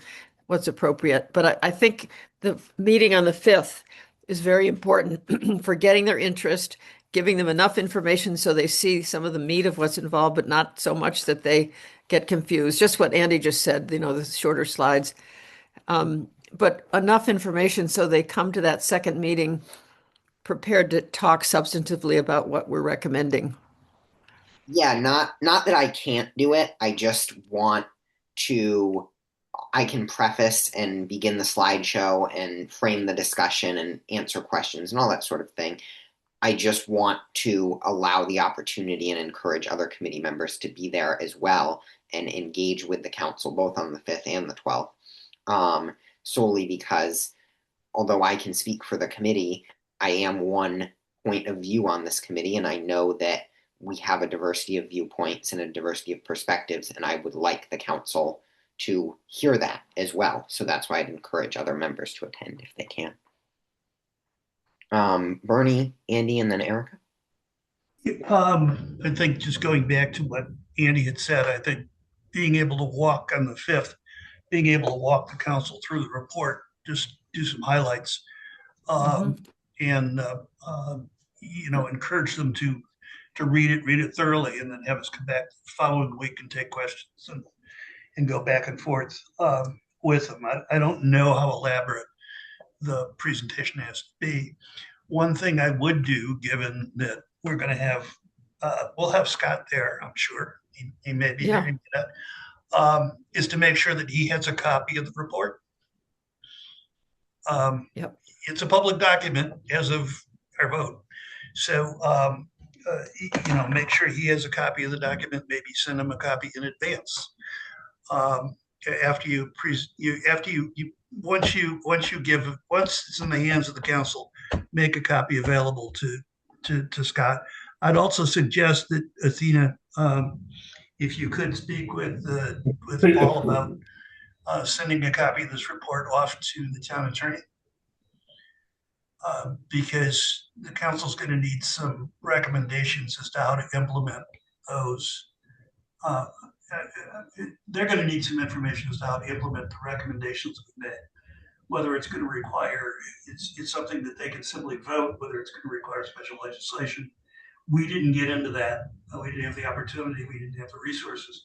what's appropriate. But I think the meeting on the 5th is very important for getting their interest, giving them enough information so they see some of the meat of what's involved, but not so much that they get confused. Just what Andy just said, the shorter slides. But enough information so they come to that second meeting prepared to talk substantively about what we're recommending. Yeah, not that I can't do it. I just want to, I can preface and begin the slideshow and frame the discussion and answer questions and all that sort of thing. I just want to allow the opportunity and encourage other committee members to be there as well and engage with the council both on the 5th and the 12th, solely because although I can speak for the committee, I am one point of view on this committee, and I know that we have a diversity of viewpoints and a diversity of perspectives, and I would like the council to hear that as well. So that's why I'd encourage other members to attend if they can. Bernie, Andy, and then Erica. I think just going back to what Andy had said, I think being able to walk on the 5th, being able to walk the council through the report, just do some highlights, and encourage them to read it thoroughly, and then have us come back the following week and take questions and go back and forth with them. I don't know how elaborate the presentation has to be. One thing I would do, given that we're going to have, we'll have Scott there, I'm sure. He may be hearing that, is to make sure that he has a copy of the report. Yep. It's a public document as of our vote. So, make sure he has a copy of the document, maybe send him a copy in advance. Once it's in the hands of the council, make a copy available to Scott. I'd also suggest that Athena, if you could speak with Paul about sending a copy of this report off to the town attorney, because the council's going to need some recommendations as to how to implement those. They're going to need some information as to how to implement the recommendations we made. Whether it's going to require, it's something that they can simply vote, whether it's going to require special legislation. We didn't get into that. We didn't have the opportunity. We didn't have the resources.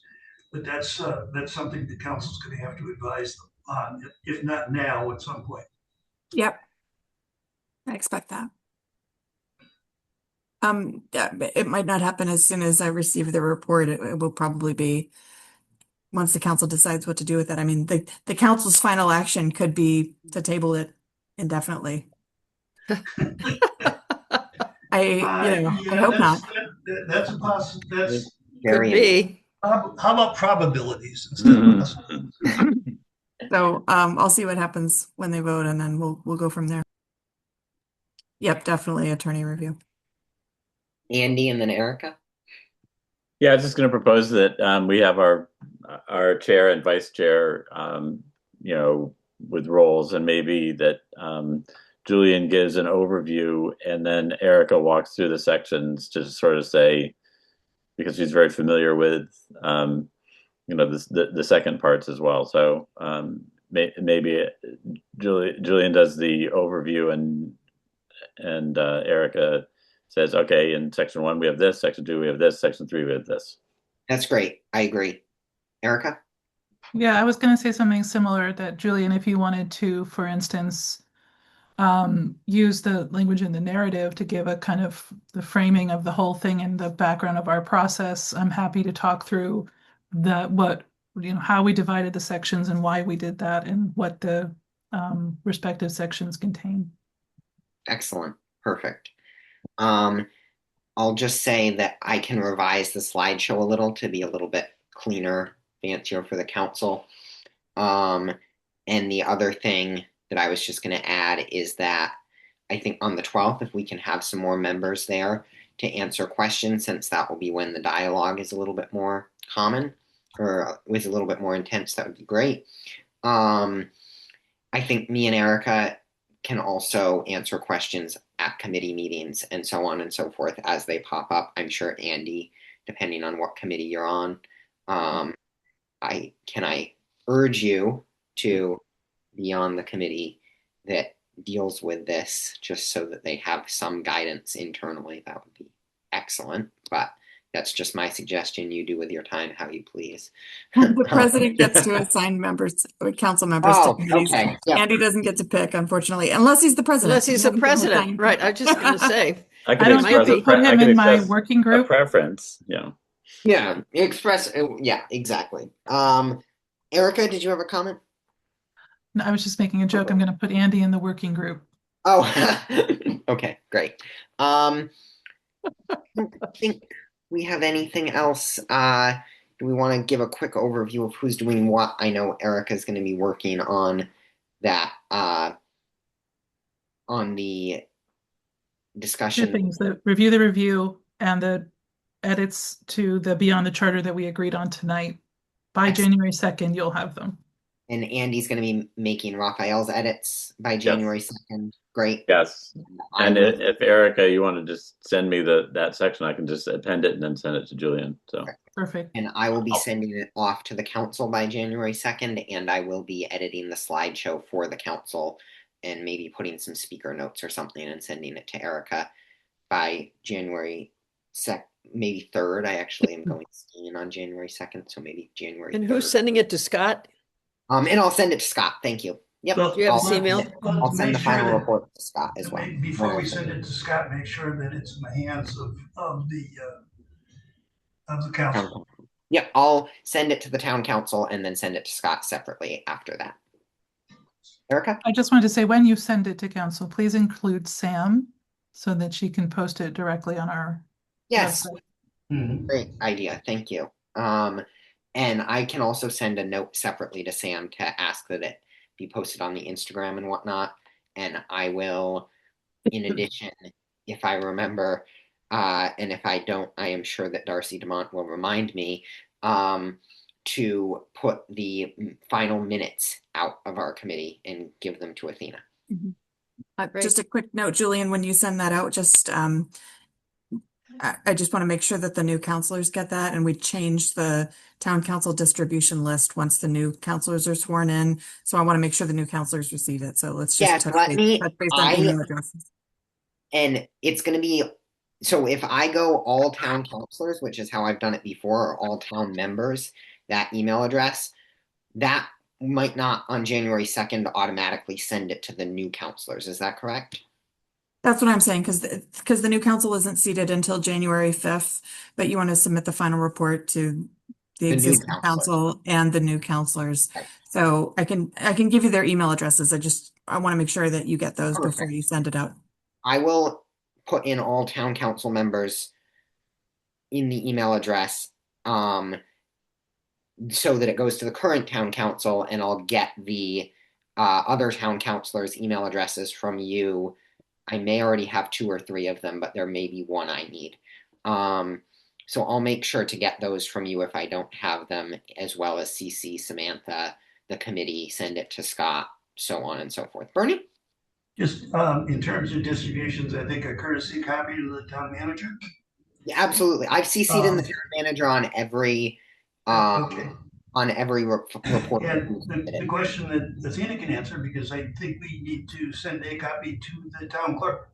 But that's something the council's going to have to advise them on, if not now, at some point. Yep. I expect that. It might not happen as soon as I receive the report. It will probably be once the council decides what to do with it. I mean, the council's final action could be to table it indefinitely. I hope not. That's a possibility. That's Could be. how about probabilities instead of possibilities? So I'll see what happens when they vote, and then we'll go from there. Yep, definitely attorney review. Andy, and then Erica. Yeah, I was just going to propose that we have our chair and vice chair, with roles, and maybe that Julian gives an overview, and then Erica walks through the sections to sort of say, because she's very familiar with, the second parts as well. So maybe Julian does the overview, and Erica says, okay, in section 1 we have this, section 2 we have this, section 3 we have this. That's great. I agree. Erica? Yeah, I was going to say something similar, that Julian, if you wanted to, for instance, use the language in the narrative to give a kind of the framing of the whole thing and the background of our process, I'm happy to talk through how we divided the sections and why we did that and what the respective sections contain. Excellent. Perfect. I'll just say that I can revise the slideshow a little to be a little bit cleaner, fancier for the council. And the other thing that I was just going to add is that I think on the 12th, if we can have some more members there to answer questions, since that will be when the dialogue is a little bit more common or was a little bit more intense, that would be great. I think me and Erica can also answer questions at committee meetings and so on and so forth as they pop up. I'm sure Andy, depending on what committee you're on, I urge you to be on the committee that deals with this, just so that they have some guidance internally. That would be excellent. But that's just my suggestion. You do with your time how you please. The president gets to assign council members to committees. Okay. Yep. Andy doesn't get to pick, unfortunately, unless he's the president. Unless he's the president, right? I was just going to say. I I don't get to put him in my working a group. preference. Yeah. Yeah, exactly. Erica, did you have a comment? No, I was just making a joke. I'm going to put Andy in the working group. Oh, okay, great. I don't think we have anything else. Do we want to give a quick overview of who's doing what? I know Erica's going to be working on that, on the discussion. 2 things: the review and the edits to the Beyond the Charter that we agreed on tonight. by Excellent. January 2nd, you'll have them. And Andy's going to be making Raphael's edits by January 2nd. Great. Yes. I And will- if Erica, you want to just send me that section, I can just append it and then send it to Julian. So Perfect. And I will be sending it off to the council by January 2nd, and I will be editing the slideshow for the council and maybe putting some speaker notes or something and sending it to Erica by January maybe 3rd. I actually am going skiing on January 2nd, so maybe January And 3rd. who's sending it to Scott? And I'll send it to Scott. Thank you. Yep. Well, Do you have I'll his send email? it- I'll send the final report to Scott as well. Before we send it to Scott, make sure that it's in the hands of the council. Yep, I'll send it to the town council and then send it to Scott separately after that. Erica? I just wanted to say, when you send it to council, please include Sam so that she can post it directly on our Yes. website. Mhm. Great idea. Thank you. And I can also send a note separately to Sam to ask that it be posted on the Instagram and whatnot. And I will, in addition, if I remember, and if I don't, I am sure that Darcy DeMont will remind me to put the final minutes out of our committee and give them to Athena. Great. Just a quick note, Julian, when you send that out, just I just want to make sure that the new counselors get that, and we changed the town council distribution list once the new counselors are sworn in. So I want to make sure the new counselors receive it. So let's just Yeah, touch let base, me- touch base on email addresses. And it's going to be, so if I go all town counselors, which is how I've done it before, or all town members, that email address, that might not on January 2nd automatically send it to the new counselors. Is that correct? That's what I'm saying, because the new council isn't seated until January 5th, but you want to submit the final report to the new existing counselors. council and the new counselors. Right. So I can give you their email addresses. I want to make sure that you get those before Perfect. you send it out. I will put in all town council members in the email address so that it goes to the current town council, and I'll get the other town councilors' email addresses from you. I may already have 2 or 3 of them, but there may be one I need. So I'll make sure to get those from you if I don't have them, as well as CC Samantha, the committee, send it to Scott, so on and so forth. Bernie? Just in terms of distributions, I think a courtesy copy to the town manager. Yeah, absolutely. I've CC'd in the town manager on every Okay. on every report. And the question that Athena can answer, because I think we need to send a copy to the town clerk.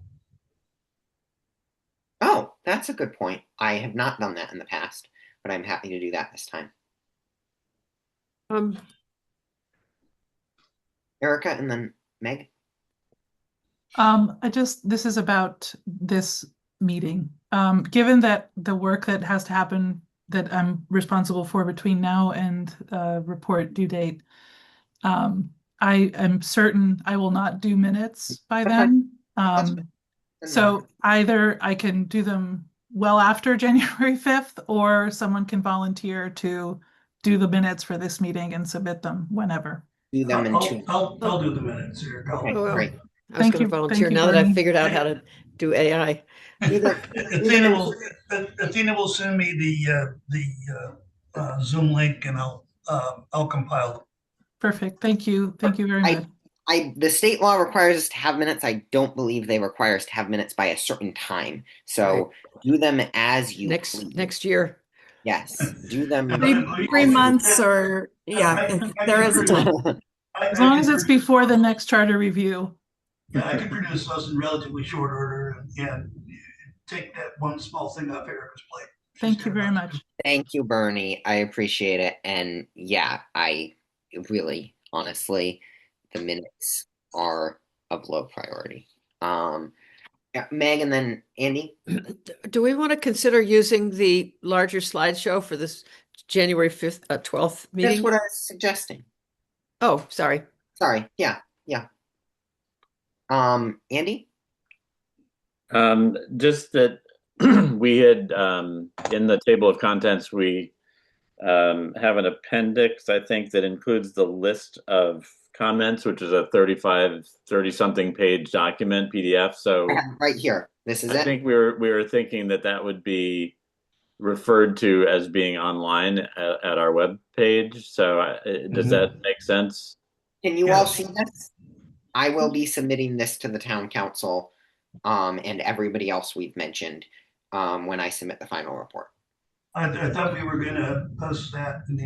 Oh, that's a good point. I have not done that in the past, but I'm happy to do that this time. Erica and then Meg. This is about this meeting. Given that the work that has to happen that I'm responsible for between now and report due date, I am certain I will not do minutes by Okay. then. That's fine. So either I can do them well after January 5th, or someone can volunteer to do the minutes for this meeting and submit them whenever. Do them in 2. I'll do the minutes here. Okay, Oh, well. great. I was Thank going you. to volunteer Thank you, now that I've Bernie. figured out how to do AI. Athena will send me the Zoom link, and I'll compile it. Perfect. Thank you. Thank you very I- much. The state law requires us to have minutes. I don't believe they require us to have minutes by a certain time. So do them as you please. Next year. Yes, do them. 3 months, or there is a time. As long as it's before the next charter review. Yeah, I can produce those in relatively short order and take that one small thing off Erica's plate. Thank you very much. Thank you, Bernie. I appreciate it. And yeah, I really, honestly, the minutes are of low priority. Yeah, Meg and then Andy. Do we want to consider using the larger slideshow for this January 5th, 12th meeting? That's what I was suggesting. Oh, sorry. Sorry. Yeah. Andy? Just that we had in the table of contents, we have an appendix, I think, that includes the list of comments, which is a 30-something page document PDF. So I have it right here. This is I it. think we were thinking that would be referred to as being online at our web page. So does that make sense? Can you all Yes. see this? I will be submitting this to the town council, and everybody else we've mentioned, when I submit the final report. I thought we were gonna post that and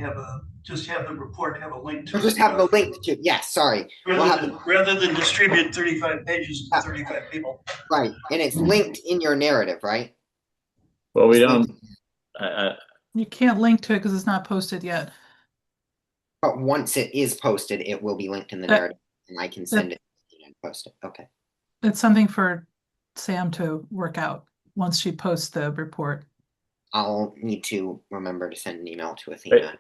just have the report, have a link to Or it. just have the link to, yes, sorry. We'll have, Rather than distribute 35 pages to 35 people. right, and it's linked in your narrative, right? Well, we It's don't. linked- You can't link to it because it's not posted yet. But once it is posted, it will be linked in the narrative, and I can send it and post it. Okay. It's something for Sam to work out once she posts the report. I'll need to remember to send an email to Athena.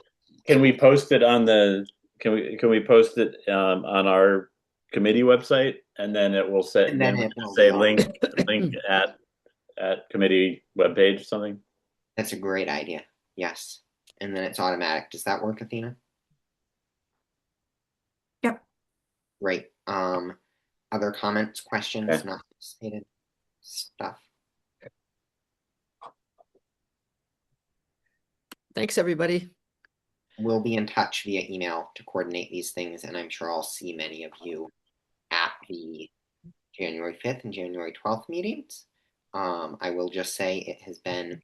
Can we post it on the? Can we post it on our committee website, and then it will say And then it will say be on. link at committee webpage or something. That's a great idea. Yes. And then it's automatic. Does that work, Athena? Yep. Great. Other comments, questions, Okay. not anticipated stuff? Thanks, everybody. We'll be in touch via email to coordinate these things, and I'm sure I'll see many of you at the January 5th and January 12th meetings. I will just say it has been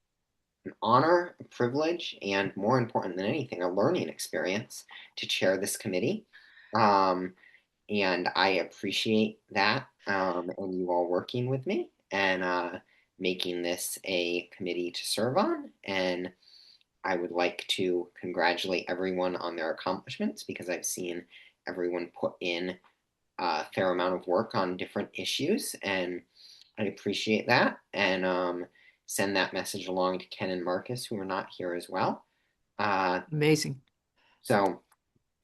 an honor, a privilege, and more important than anything, a learning experience to chair this committee. And I appreciate that, and you all working with me and making this a committee to serve on. And I would like to congratulate everyone on their accomplishments because I've seen everyone put in a fair amount of work on different issues, and I appreciate that. And send that message along to Ken and Marcus, who are not here as well. Amazing. So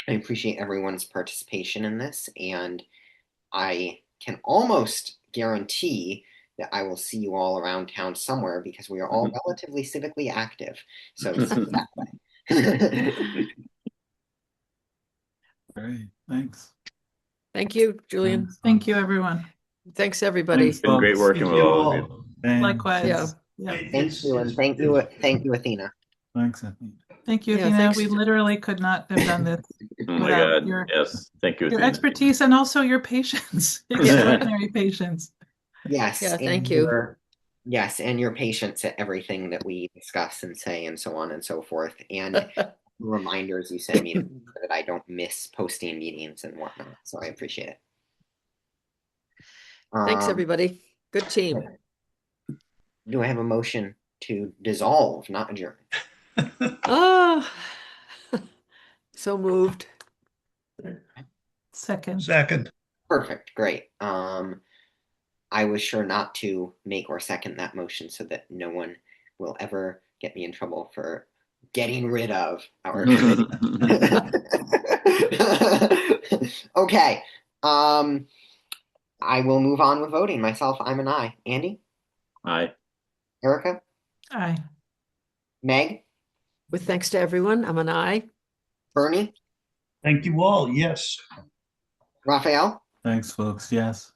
I appreciate everyone's participation in this, and I can almost guarantee that I will see you all around town somewhere because we are all relatively civically active. So see you that way. Great. Thanks. Thank you, Julian. Thanks, Thank you, folks. everyone. Thanks, everybody. Thanks, Been great folks. working Thank with you all of you. all. Thanks. Likewise. Yeah. Yeah. Thank you, and thank you, Athena. Thanks, Athena. Thank you, Yeah, Athena. thanks We to- literally could not have done this Oh my without God! your Yes, thank you. your Athena. expertise and also your patience, extraordinary patience. Yes. Yeah, and thank you. Yes, and your patience at everything that we discuss and say and so on and so forth. And reminders you send me to make sure that I don't miss posting meetings and whatnot. So I appreciate it. Thanks, Um, everybody. Good team. Do I have a motion to dissolve, not adjourn? Oh, so moved. Second. Second. Perfect, great. I was sure not to make or second that motion so that no one will ever get me in trouble for getting rid of our committee. Okay. I will move on with voting. Myself, I'm an aye. Andy? Aye. Erica? Aye. Meg? With thanks to everyone, I'm an aye. Bernie? Thank you all. Yes. Raphael? Thanks, folks. Yes.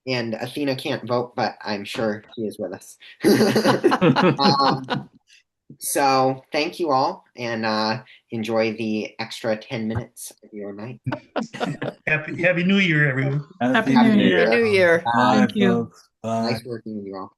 And Athena can't vote, but I'm sure she is with us. So thank you all, and enjoy the extra 10 minutes of your night. Happy New Year, everyone. Happy Happy New New Year. New Year. Bye. Thank you. Folks. Bye. Nice working with you all.